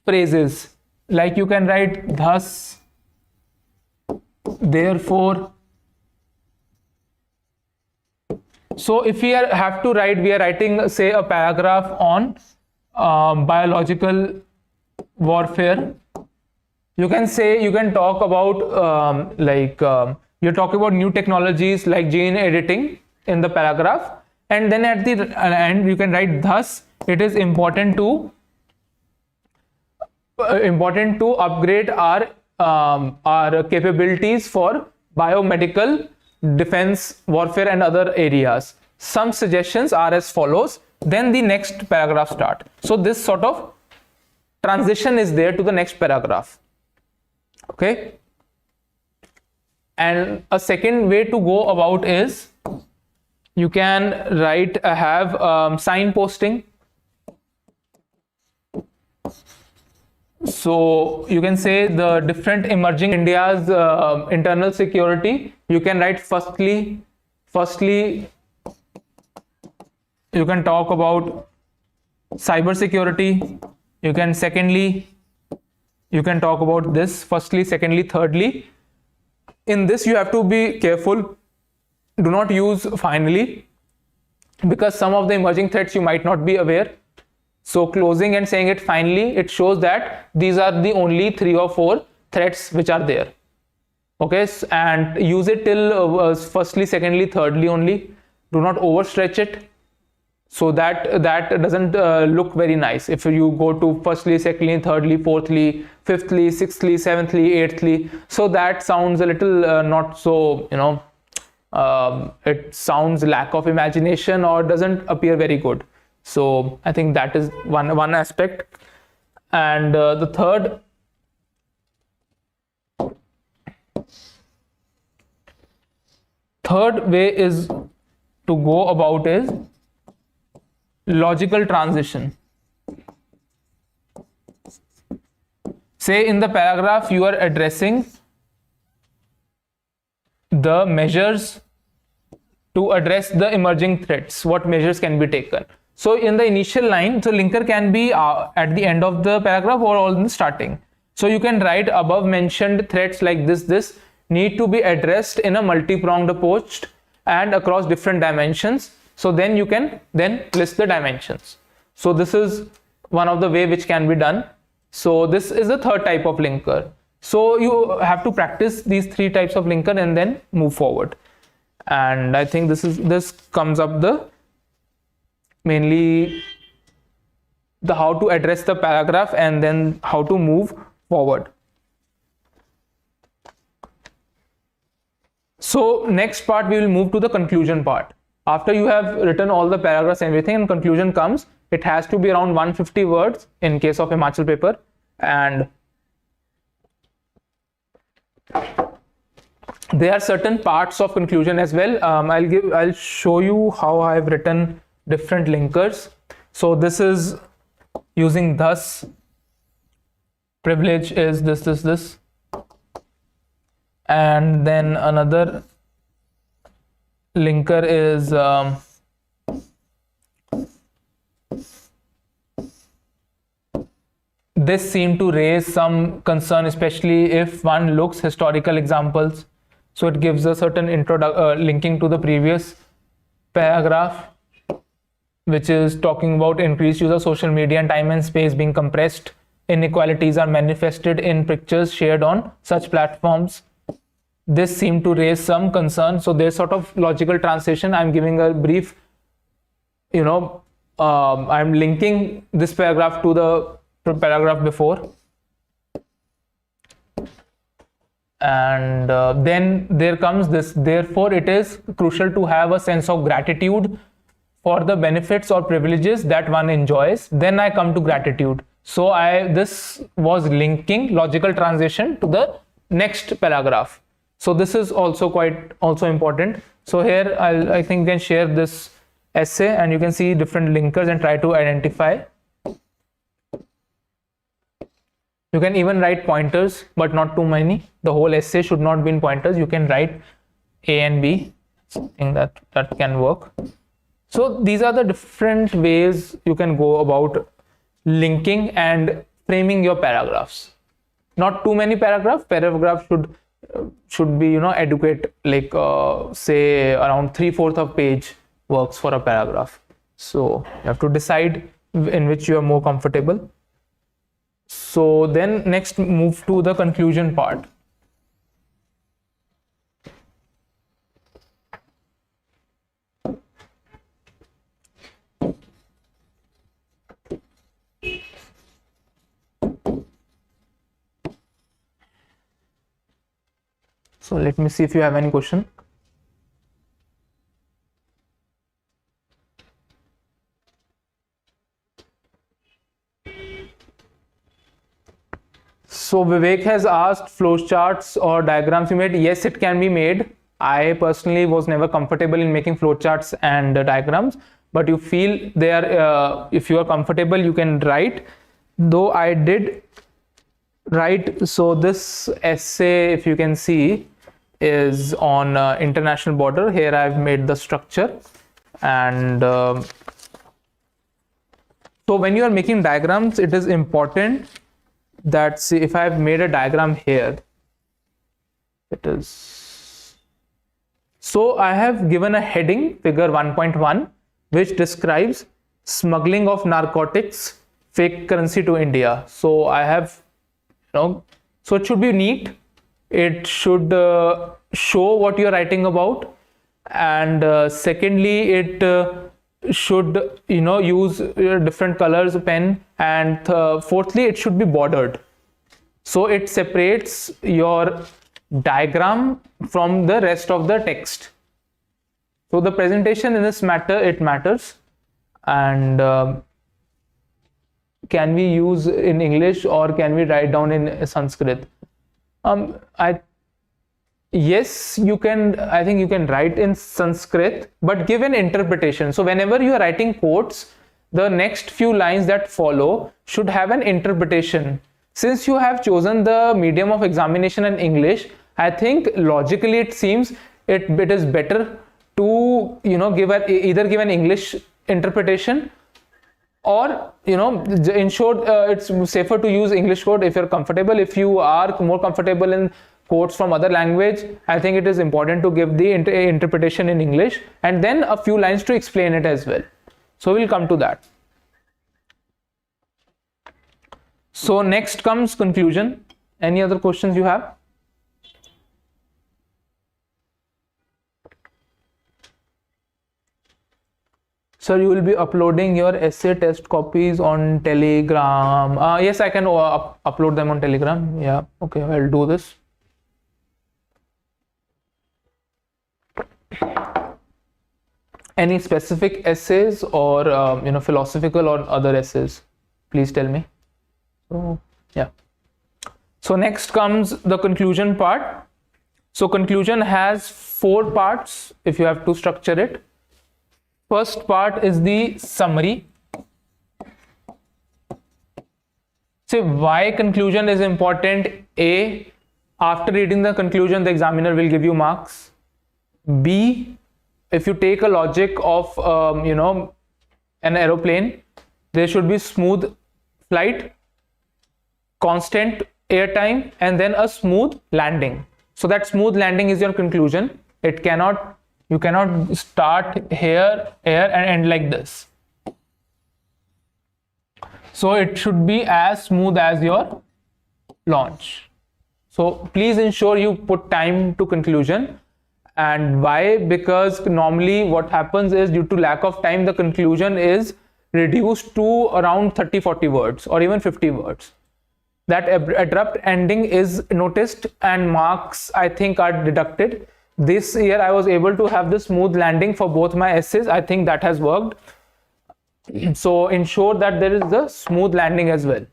phrases, like you can write thus, therefore. So if we have to write, we are writing say a paragraph on biological warfare. You can talk about you're talking about new technologies like gene editing in the paragraph, and then at the end you can write thus it is important to upgrade our capabilities for biomedical, defense, warfare, and other areas. Some suggestions are as follows. Then the next paragraph start. So this sort of transition is there to the next paragraph. Okay. And a second way to go about is you can have signposting. So you can say the different emerging India's internal security. You can write firstly you can talk about cyber security. You can talk about this firstly, secondly, thirdly. In this you have to be careful. Do not use finally, because some of the emerging threats you might not be aware. So closing and saying it finally, it shows that these are the only 3 or 4 threats which are there. Okay, and use it till firstly, secondly, thirdly only. Do not overstretch it, so that doesn't look very nice. If you go to firstly, secondly, thirdly, fourthly, fifthly, sixthly, seventhly, eighthly, so that sounds a little not so, it sounds lack of imagination or doesn't appear very good. So I think that is one aspect. And the third way is to go about is logical transition. Say in the paragraph you are addressing the measures to address the emerging threats, what measures can be taken. So in the initial line, so linker can be at the end of the paragraph or in the starting. So you can write above mentioned threats like this need to be addressed in a multi-pronged approach and across different dimensions. So then you can then list the dimensions. So this is one of the way which can be done. So this is the third type of linker. So you have to practice these three types of linker and then move forward. And I think this comes up the mainly the how to address the paragraph and then how to move forward. So next part we will move to the conclusion part. After you have written all the paragraphs and everything, and conclusion comes, it has to be around 150 words in case of Himachal paper, and there are certain parts of conclusion as well. I'll show you how I've written different linkers. So this is using thus, privilege is this, and then another linker is this seemed to raise some concern, especially if one looks historical examples. So it gives a certain linking to the previous paragraph, which is talking about increased use of social media and time and space being compressed. Inequalities are manifested in pictures shared on such platforms. This seemed to raise some concern. So there's sort of logical translation. I'm giving a brief, I'm linking this paragraph to the paragraph before. And then there comes this, therefore it is crucial to have a sense of gratitude for the benefits or privileges that one enjoys. Then I come to gratitude. So this was linking logical transition to the next paragraph. So this is also important. So here I think you can share this essay and you can see different linkers and try to identify. You can even write pointers, but not too many. The whole essay should not be in pointers. You can write A and B, something that can work. So these are the different ways you can go about linking and framing your paragraphs. Not too many paragraphs. Paragraph should be adequate, like say around 3/4 of page works for a paragraph. So you have to decide in which you are more comfortable. So then next move to the conclusion part. So let me see if you have any question. So Vivek has asked flowcharts or diagrams you made. Yes, it can be made. I personally was never comfortable in making flowcharts and diagrams, but you feel they are, if you are comfortable, you can write. Though I did write, so this essay, if you can see, is on international border. Here I've made the structure, and so when you are making diagrams, it is important that, see, if I've made a diagram here, it is, so I have given a heading, figure 1.1, which describes smuggling of narcotics, fake currency to India. So I have, so it should be neat. It should show what you're writing about, and secondly, it should use different colors of pen, and fourthly, it should be bordered, so it separates your diagram from the rest of the text. So the presentation in this matter, it matters. And can we use in English or can we write down in Sanskrit? Yes, you can, I think you can write in Sanskrit, but give an interpretation. So whenever you are writing quotes, the next few lines that follow should have an interpretation. Since you have chosen the medium of examination in English, I think logically it seems it is better to, you know, either give an English interpretation, or, you know, in short, it's safer to use English quote if you're comfortable. If you are more comfortable in quotes from other language, I think it is important to give the interpretation in English and then a few lines to explain it as well. So we'll come to that. So next comes conclusion. Any other questions you have? Sir, you will be uploading your essay test copies on Telegram. Yes, I can upload them on Telegram. Yeah, okay, I'll do this. Any specific essays or you know, philosophical or other essays? Please tell me. So yeah. So next comes the conclusion part. So conclusion has 4 parts if you have to structure it. First part is the summary. So why conclusion is important? A, after reading the conclusion, the examiner will give you marks. B, if you take a logic of you know, an aeroplane, there should be smooth flight, constant air time, and then a smooth landing. So that smooth landing is your conclusion. You cannot start here and end like this. So it should be as smooth as your launch. So please ensure you put time to conclusion. And why? Because normally what happens is, due to lack of time, the conclusion is reduced to around 30-40 words or even 50 words. That abrupt ending is noticed and marks, I think, are deducted. This year I was able to have the smooth landing for both my essays. I think that has worked. So ensure that there is the smooth landing as well.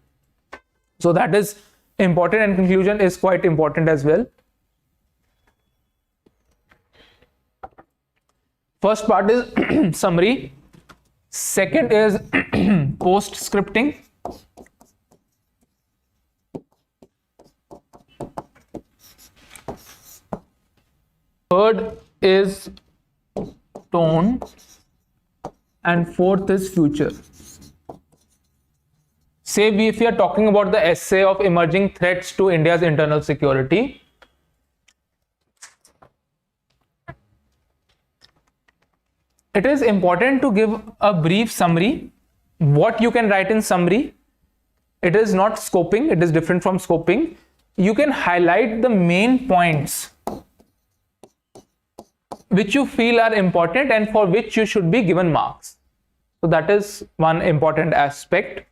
So that is important, and conclusion is quite important as well. First part is summary. Second is post-scripting. Third is tone, and fourth is future. Say if we are talking about the essay of emerging threats to India's internal security, it is important to give a brief summary. What you can write in summary, it is not scoping, it is different from scoping. You can highlight the main points which you feel are important and for which you should be given marks. So that is one important aspect.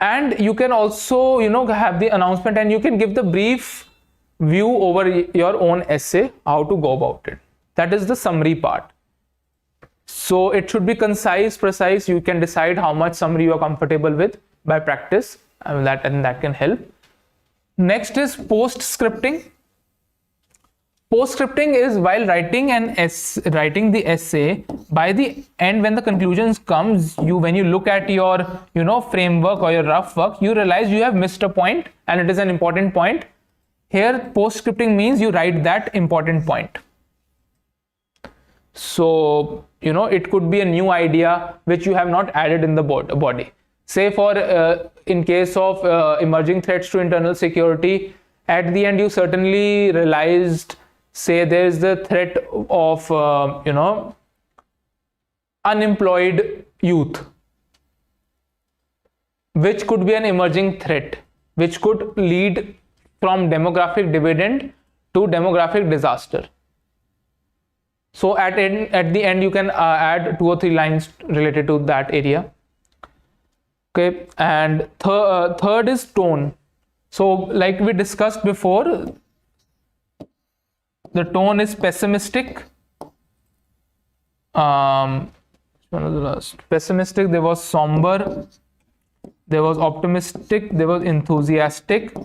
And you can also, you know, have the announcement, and you can give the brief view over your own essay, how to go about it. That is the summary part. So it should be concise, precise. You can decide how much summary you are comfortable with by practice, and that can help. Next is post-scripting. Post-scripting is while writing the essay. By the end, when the conclusions comes, when you look at your, you know, framework or your rough work, you realize you have missed a point, and it is an important point. Here, post-scripting means you write that important point. So, you know, it could be a new idea which you have not added in the body. Say for in case of emerging threats to internal security, at the end you certainly realized, say there is the threat of you know, unemployed youth, which could be an emerging threat, which could lead from demographic dividend to demographic disaster. So at the end you can add 2 or 3 lines related to that area. Okay, and third is tone. So like we discussed before, the tone is pessimistic. One of the last. Pessimistic, there was somber, there was optimistic, there was enthusiastic,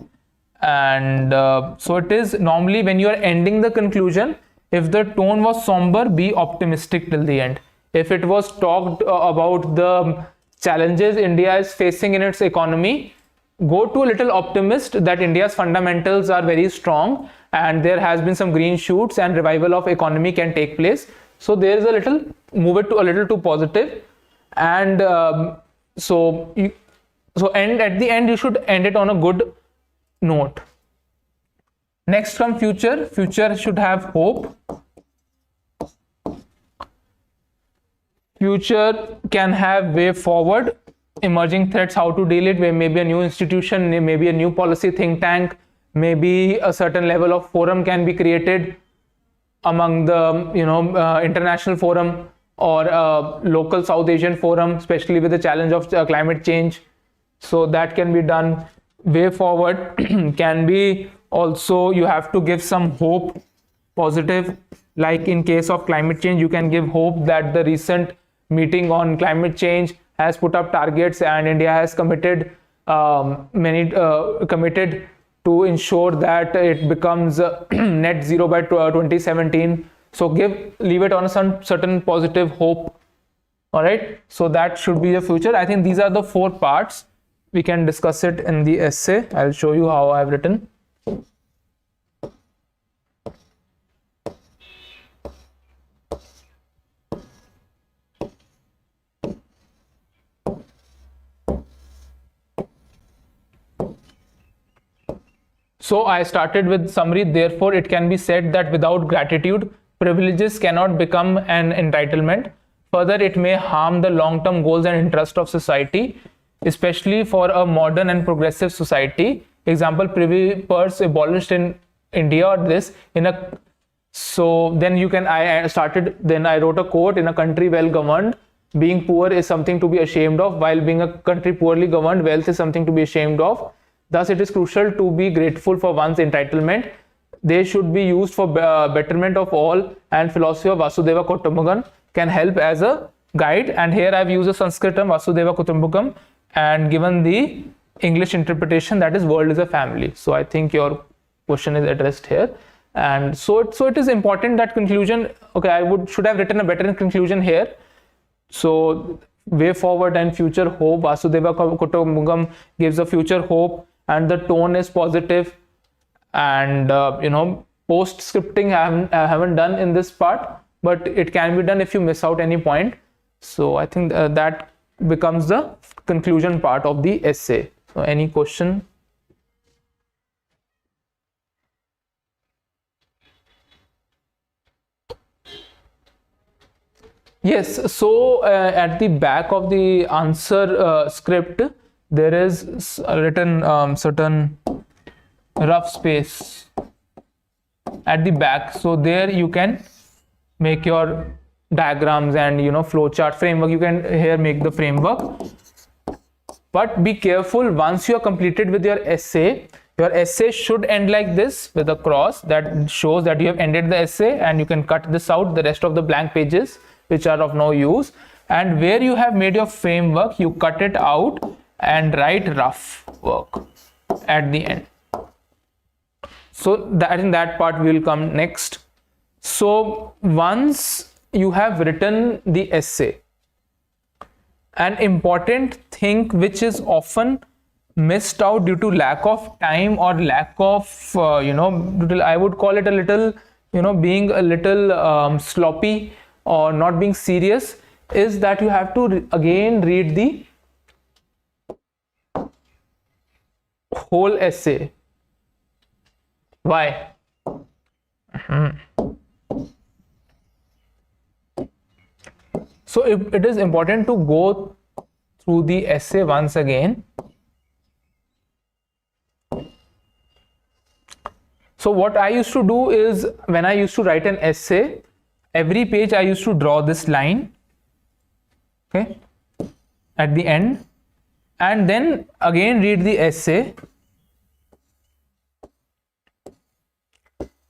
And so it is normally when you are ending the conclusion, if the tone was somber, be optimistic till the end. If it was talked about the challenges India is facing in its economy, go to a little optimist that India's fundamentals are very strong and there has been some green shoots and revival of economy can take place. So there is a little, move it to a little too positive. And so at the end you should end it on a good note. Next come future. Future should have hope. Future can have way forward, emerging threats, how to deal it, maybe a new institution, maybe a new policy think tank, maybe a certain level of forum can be created among the international forum or local South Asian forum, especially with the challenge of climate change. So that can be done. Way forward can be also, you have to give some hope, positive, like in case of climate change, you can give hope that the recent meeting on climate change has put up targets and India has committed committed to ensure that it becomes net zero by 2017. So leave it on some certain positive hope. All right, so that should be the future. I think these are the 4 parts. We can discuss it in the essay. I'll show you how I've written. So I started with summary. Therefore, it can be said that without gratitude, privileges cannot become an entitlement. Further, it may harm the long-term goals and interests of society, especially for a modern and progressive society. Example, privy purse abolished in India, or this in a. So then I wrote a quote: in a country well governed, being poor is something to be ashamed of, while being a country poorly governed, wealth is something to be ashamed of. Thus, it is crucial to be grateful for one's entitlement. They should be used for betterment of all, and philosophy of Vasudeva Kutumbakam can help as a guide. And here I've used a Sanskrit term, Vasudeva Kutumbakam, and given the English interpretation, that is world is a family. So I think your question is addressed here. And so it is important that conclusion, okay, I should have written a better conclusion here. So way forward and future hope, Vasudeva Kutumbakam gives a future hope, and the tone is positive. And post scripting I haven't done in this part, but it can be done if you miss out any point. So I think that becomes the conclusion part of the essay. So any question? Yes, so at the back of the answer script, there is written certain rough space at the back. So there you can make your diagrams and flowchart framework. You can here make the framework. But be careful, once you are completed with your essay should end like this with a cross that shows that you have ended the essay, and you can cut this out, the rest of the blank pages which are of no use. And where you have made your framework, you cut it out and write rough work at the end. So that in that part we will come next. So once you have written the essay, an important thing which is often missed out due to lack of time or lack of I would call it a little being a little sloppy or not being serious, is that you have to again read the whole essay. Why? So it is important to go through the essay once again. So what I used to do is, when I used to write an essay, every page I used to draw this line, okay, at the end, and then again read the essay.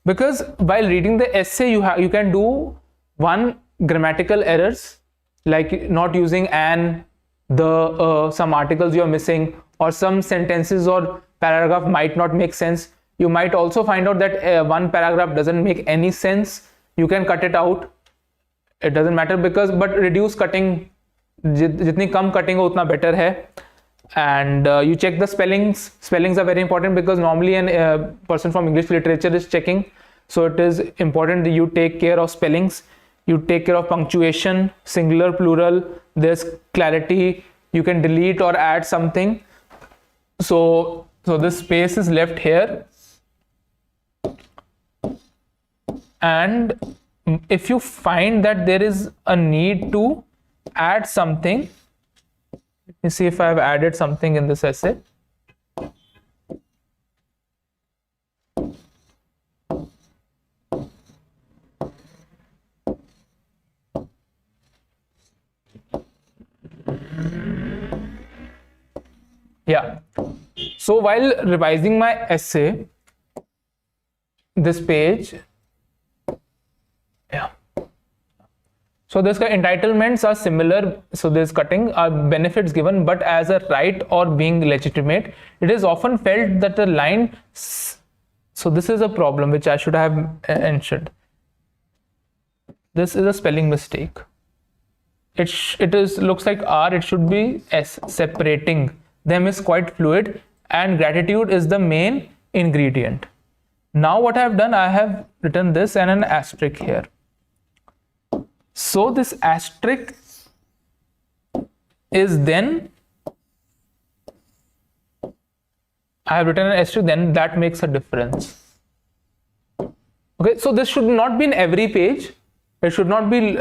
Because while reading the essay, you can do one, grammatical errors, like not using an, the, some articles you are missing, or some sentences or paragraph might not make sense. You might also find out that one paragraph doesn't make any sense. You can cut it out. It doesn't matter because, but reduce cutting, jitni kam cutting ho utna better hai. And you check the spellings. Spellings are very important because normally a person from English literature is checking. So it is important that you take care of spellings. You take care of punctuation, singular, plural. There's clarity. You can delete or add something. So this space is left here. And if you find that there is a need to add something, let me see if I have added something in this essay. Yeah. So while revising my essay, this page, yeah. So this entitlements are similar. So this cutting are benefits given, but as a right or being legitimate, it is often felt that the line. So this is a problem which I should have mentioned. This is a spelling mistake. It is looks like R. It should be S. Separating them is quite fluid, and gratitude is the main ingredient. Now what I have done, I have written this and an asterisk here. So this asterisk is then, I have written an asterisk, then that makes a difference. Okay, so this should not be in every page. It should not be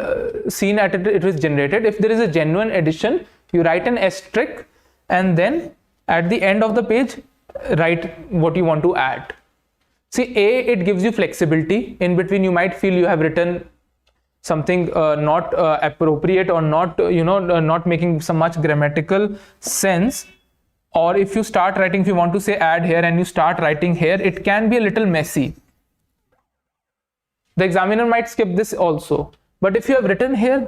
seen at it is generated. If there is a genuine addition, you write an asterisk and then at the end of the page, write what you want to add. See, it gives you flexibility. In between, you might feel you have written something not appropriate or not, not making so much grammatical sense. Or if you start writing, if you want to say add here and you start writing here, it can be a little messy. The examiner might skip this also. But if you have written here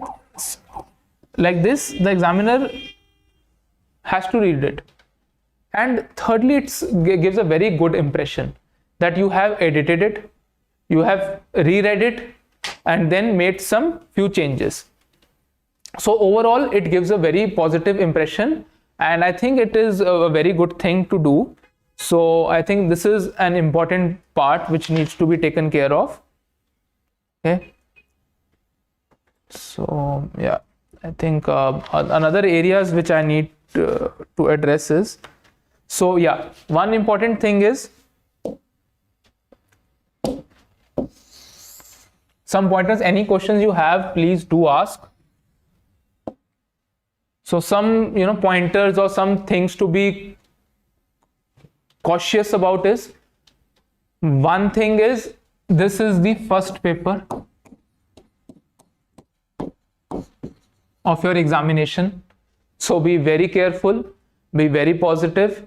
like this, the examiner has to read it. And thirdly, it gives a very good impression that you have edited it, you have reread it, and then made some few changes. So overall, it gives a very positive impression, and I think it is a very good thing to do. So I think this is an important part which needs to be taken care of. Okay. So yeah, I think another areas which I need to address is, so yeah, one important thing is some pointers. Any questions you have, please do ask. So some pointers or some things to be cautious about is, one thing is, this is the first paper of your examination. So be very careful, be very positive,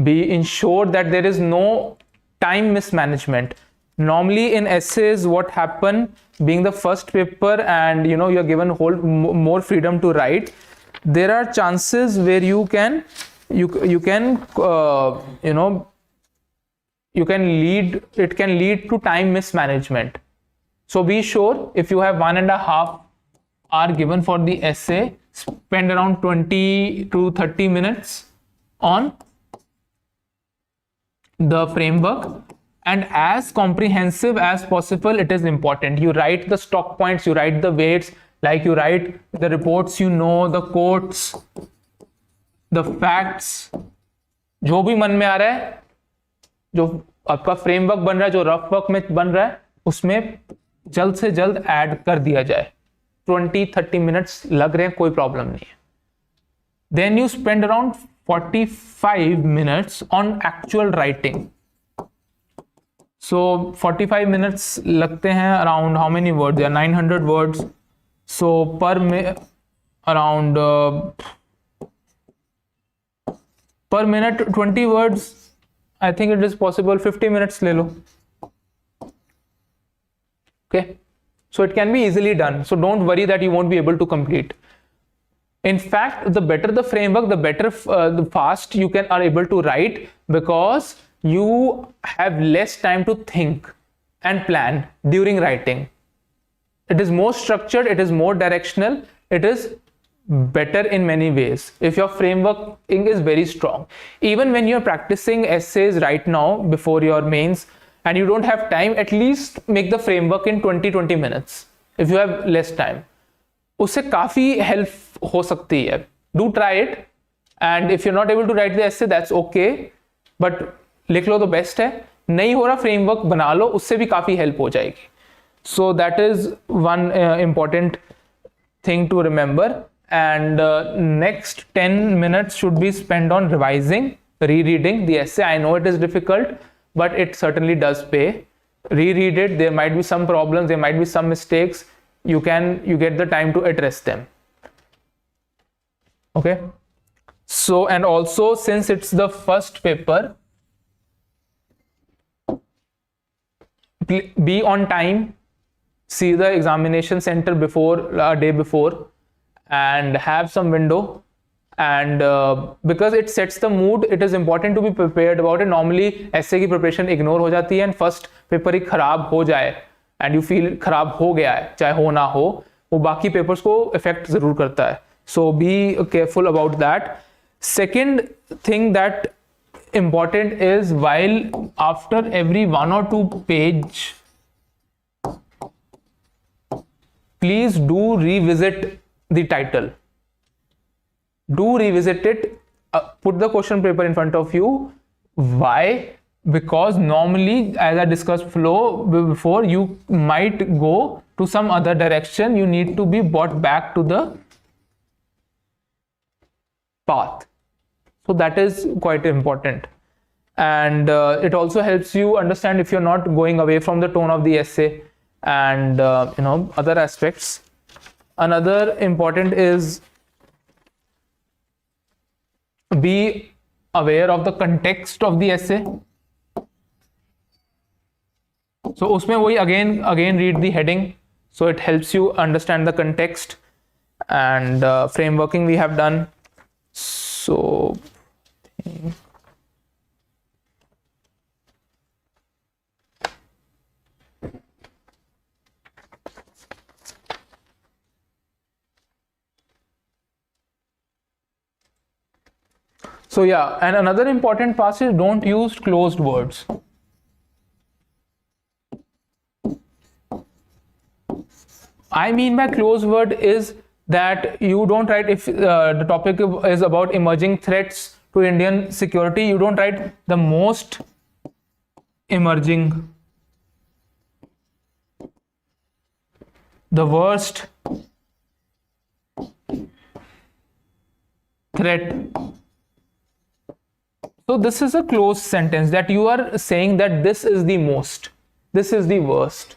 be ensured that there is no time mismanagement. Normally in essays, what happen, being the first paper and you're given more freedom to write, there are chances where you can lead, it can lead to time mismanagement. So be sure, if you have 1.5 hours given for the essay, spend around 20 to 30 minutes on the framework, and as comprehensive as possible. It is important. You write the stock points, you write the weights, like you write the reports, the quotes, the facts, जो भी मन में आ रहा है, जो आपका framework बन रहा है, जो रफ वर्क में बन रहा है, उसमें जल्द से जल्द ऐड कर दिया जाए. 20-30 मिनट्स लग रहे हैं, कोई प्रॉब्लम नहीं है. Then you spend around 45 minutes on actual writing. So 45 minutes लगते हैं. Around how many words? There are 900 words. So per minute 20 words. I think it is possible. 50 minutes ले लो. Okay. So it can be easily done. So don't worry that you won't be able to complete. In fact, the better the framework, the better the fast you are able to write, because you have less time to think and plan during writing. It is more structured, it is more directional, it is better in many ways if your frameworking is very strong. Even when you're practicing essays right now before your mains and you don't have time, at least make the framework in 20 minutes if you have less time. उससे काफ़ी help हो सकती है. Do try it, and if you're not able to write the essay, that's okay, but लिख लो तो best है. नहीं हो रहा, फ्रेमवर्क बना लो, उससे भी काफ़ी हेल्प हो जाएगी. So that is one important thing to remember. And next 10 minutes should be spent on revising, rereading the essay. I know it is difficult, but it certainly does pay. Reread it. There might be some problems, there might be some mistakes. You get the time to address them. Okay. So, and also, since it's the first paper, be on time. See the examination center a day before, and have some window. And because it sets the mood, it is important to be prepared about it. Normally essay की preparation ignore हो जाती है, and first paper ही खराब हो जाए and you feel खराब हो गया है, चाहे हो ना हो, वो बाकी papers को affect ज़रूर करता है. So be careful about that. Second thing that important is, while after every 1 or 2 page, please do revisit the title. Do revisit it. Put the question paper in front of you. Why? Because normally, as I discussed before, you might go to some other direction. You need to be brought back to the path. So that is quite important. And it also helps you understand if you're not going away from the tone of the essay and other aspects. Another important is be aware of the context of the essay. So उसमें वही again read the heading, so it helps you understand the context. And frameworking we have done. So yeah, and another important part is don't use closed words. I mean by closed word is that you don't write, if the topic is about emerging threats to Indian security, you don't write the most emerging, the worst threat. So this is a closed sentence that you are saying that this is the most, this is the worst.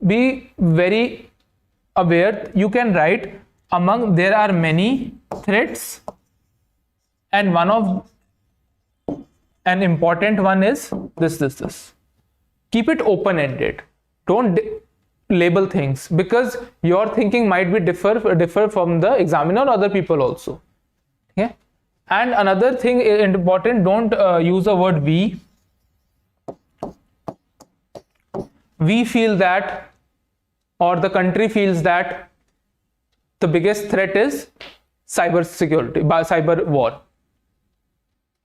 Be very aware. You can write there are many threats, and an important one is this. Keep it open-ended. Don't label things, because your thinking might be differ from the examiner or other people also. Okay. And another thing important, don't use the word we. We feel that, or the country feels that the biggest threat is cyber security, cyber war.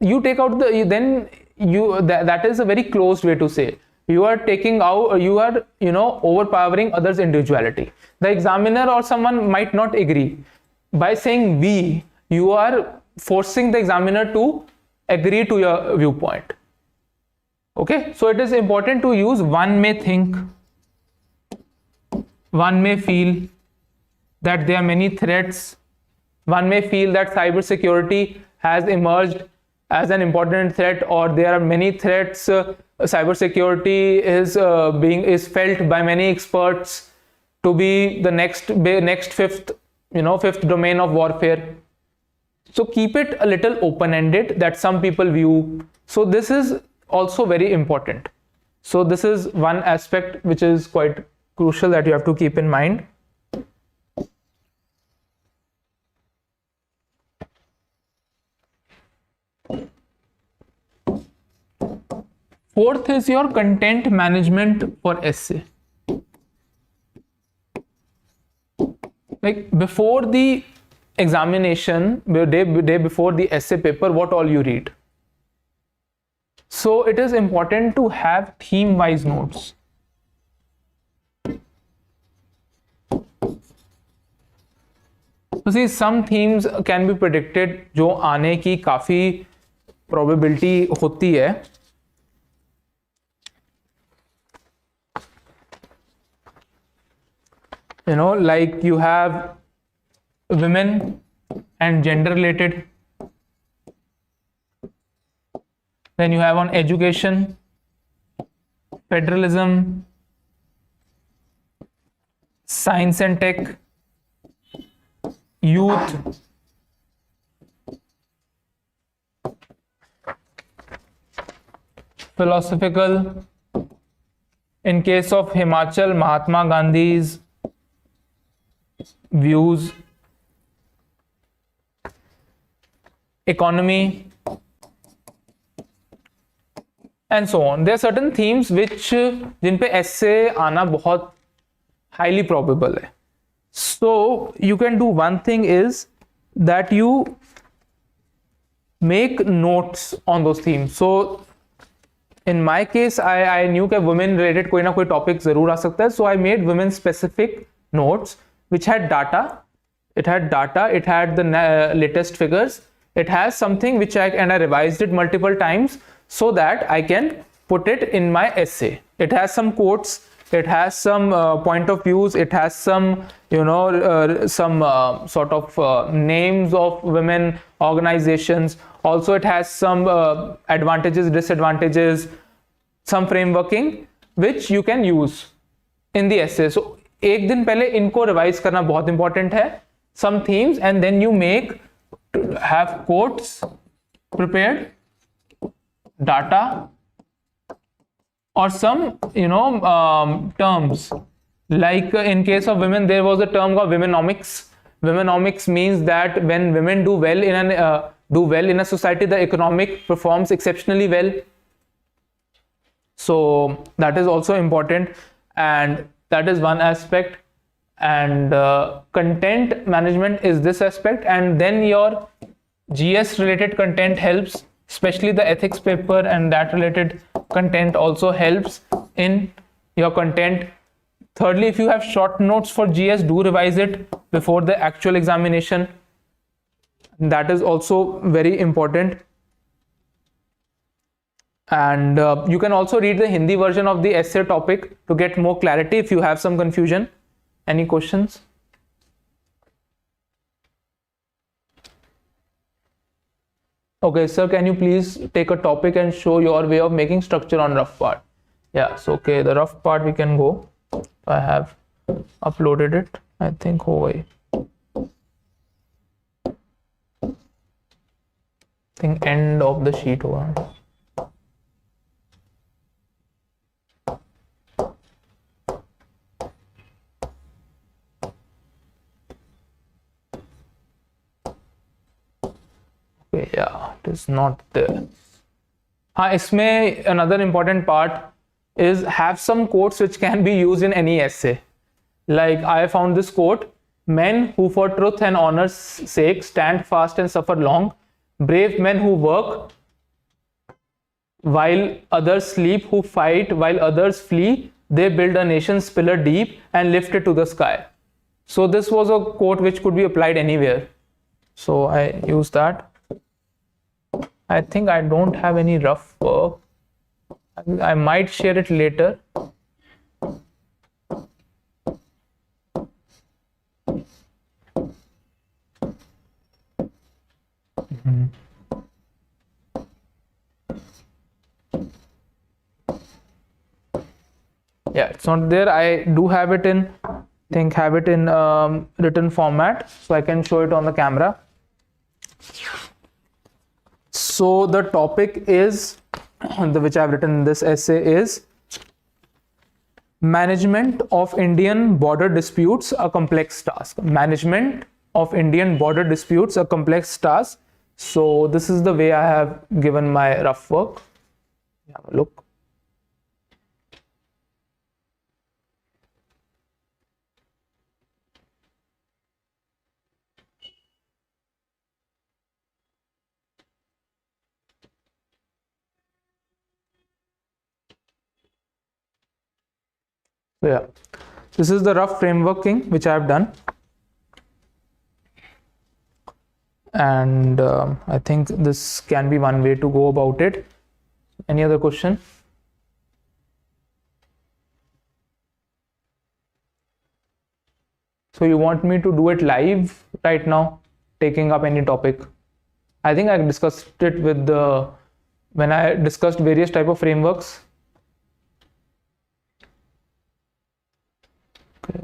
You take out that is a very closed way to say. You are taking out, you are overpowering others' individuality. The examiner or someone might not agree. By saying we, you are forcing the examiner to agree to your viewpoint. Okay, so it is important to use one may think, one may feel that there are many threats, one may feel that cyber security has emerged as an important threat, or there are many threats. Cyber security is felt by many experts to be the next fifth domain of warfare. So keep it a little open-ended that some people view. So this is also very important. So this is one aspect which is quite crucial that you have to keep in mind. Fourth is your content management for essay. Like before the examination, day before the essay paper, what all you read. So it is important to have theme wise notes. So see, some themes can be predicted जो आने की काफी probability होती है. You know, like you have women and gender related. Then you have on education, federalism, science and tech, youth, philosophical. In case of Himachal, Mahatma Gandhi's views, economy, and so on. There are certain themes which जिन पे essay आना बहुत highly probable है. So you can do one thing is that you make notes on those themes. So in my case, I knew that women related कोई ना कोई topic जरूर आ सकता है. So I made women specific notes which had data. It had the latest figures. It has something which I revised it multiple times so that I can put it in my essay. It has some quotes, it has some point of views, it has some sort of names of women organizations. Also it has some advantages, disadvantages, some frameworking which you can use in the essay. So एक दिन पहले इनको revise करना बहुत important है. Some themes, and then you have quotes prepared, data, or some terms. Like in case of women, there was a term called womenomics. Womenomics means that when women do well in a society, the economic performs exceptionally well. So that is also important, and that is one aspect. And content management is this aspect, and then your GS related content helps, especially the ethics paper, and that related content also helps in your content. Thirdly, if you have short notes for GS, do revise it before the actual examination. That is also very important. And you can also read the Hindi version of the essay topic to get more clarity if you have some confusion. Any questions? Okay, sir, can you please take a topic and show your way of making structure on rough part? Yeah, so okay, the rough part we can go. I have uploaded it, I think. I think end of the sheet over. Okay, yeah, it is not there. इसमें another important part is have some quotes which can be used in any essay. Like I found this quote: men who for truth and honor's sake stand fast and suffer long, brave men who work while others sleep, who fight while others flee, they build a nation's pillar deep and lift it to the sky. So this was a quote which could be applied anywhere. So I used that. I think I don't have any rough work. I might share it later. Yeah, it's not there. I do have it in, written format, so I can show it on the camera. So the topic is, which I've written in this essay, is management of Indian border disputes, a complex task. Management of Indian border disputes, a complex task. So this is the way I have given my rough work. Have a look. So yeah, this is the rough frameworking which I have done. And I think this can be one way to go about it. Any other question? So you want me to do it live right now, taking up any topic? I think I discussed it with when I discussed various type of frameworks. Okay.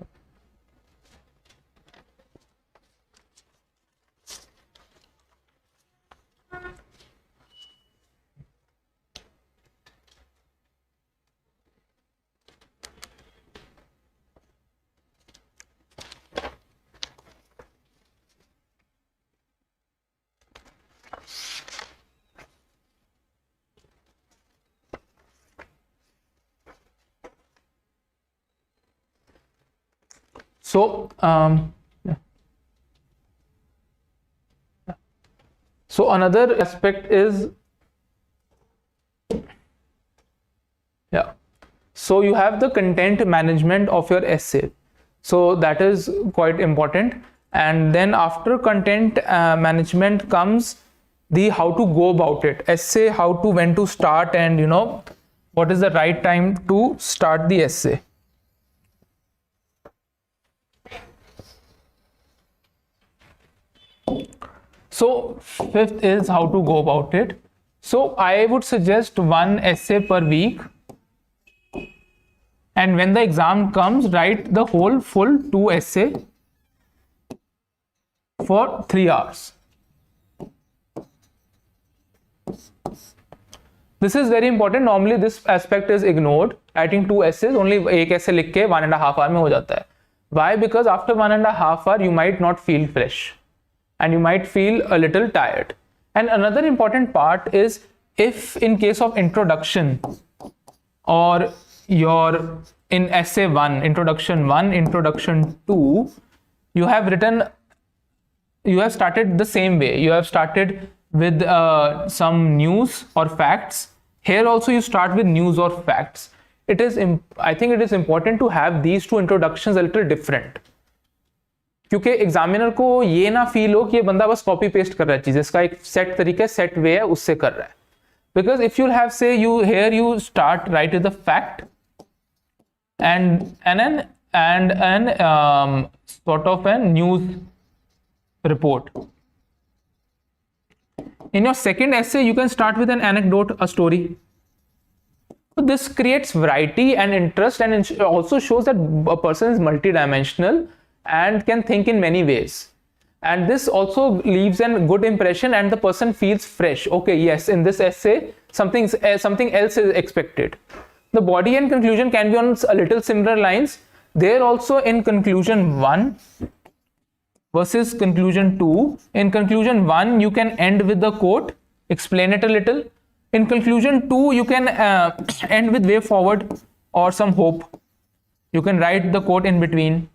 So, so another aspect is, yeah. So you have the content management of your essay. So that is quite important. And then after content management comes the how to go about it. Essay, how to, when to start, and what is the right time to start the essay. So fifth is how to go about it. So I would suggest one essay per week. And when the exam comes, write the whole full 2 essay for 3 hours. This is very important. Normally this aspect is ignored. Writing 2 essays, only एक essay लिख के 1.5 hour में हो जाता है. Why? Because after 1.5 hour you might not feel fresh and you might feel a little tired. And another important part is, if in case of introduction or your in essay 1, introduction 1, introduction 2, you have started the same way. You have started with some news or facts. Here also you start with news or facts. I think it is important to have these 2 introductions a little different, क्योंकि examiner को ये ना feel हो कि ये बंदा बस copy paste कर रहा है चीज, इसका एक सेट तरीका, सेट वे है, उससे कर रहा है. Because if you have, say, you start right with the fact and sort of a news report. In your second essay, you can start with an anecdote, a story. So this creates variety and interest, and it also shows that a person is multidimensional and can think in many ways. And this also leaves a good impression, and the person feels fresh. Okay, yes, in this essay, something else is expected. The body and conclusion can be on a little similar lines. There also in conclusion 1 versus conclusion 2. In conclusion 1, you can end with the quote, explain it a little. In conclusion 2, you can end with way forward or some hope. You can write the quote in between.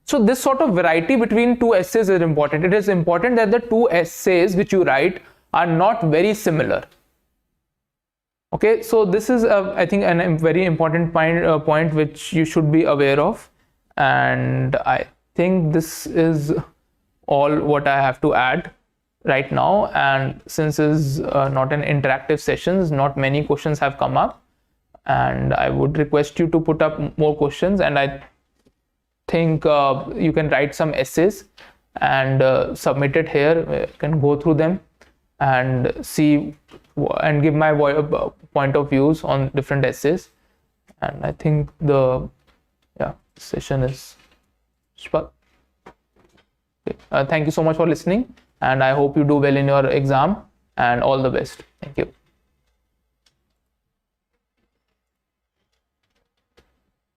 So this sort of variety between 2 essays is important. It is important that the 2 essays which you write are not very similar. Okay, so this is I think a very important point which you should be aware of, and I think this is all what I have to add right now. And since it's not an interactive sessions, not many questions have come up, and I would request you to put up more questions, and I think you can write some essays and submit it here. You can go through them and see and give my point of views on different essays. And I think the session is okay. Thank you so much for listening, and I hope you do well in your exam, and all the best. Thank you.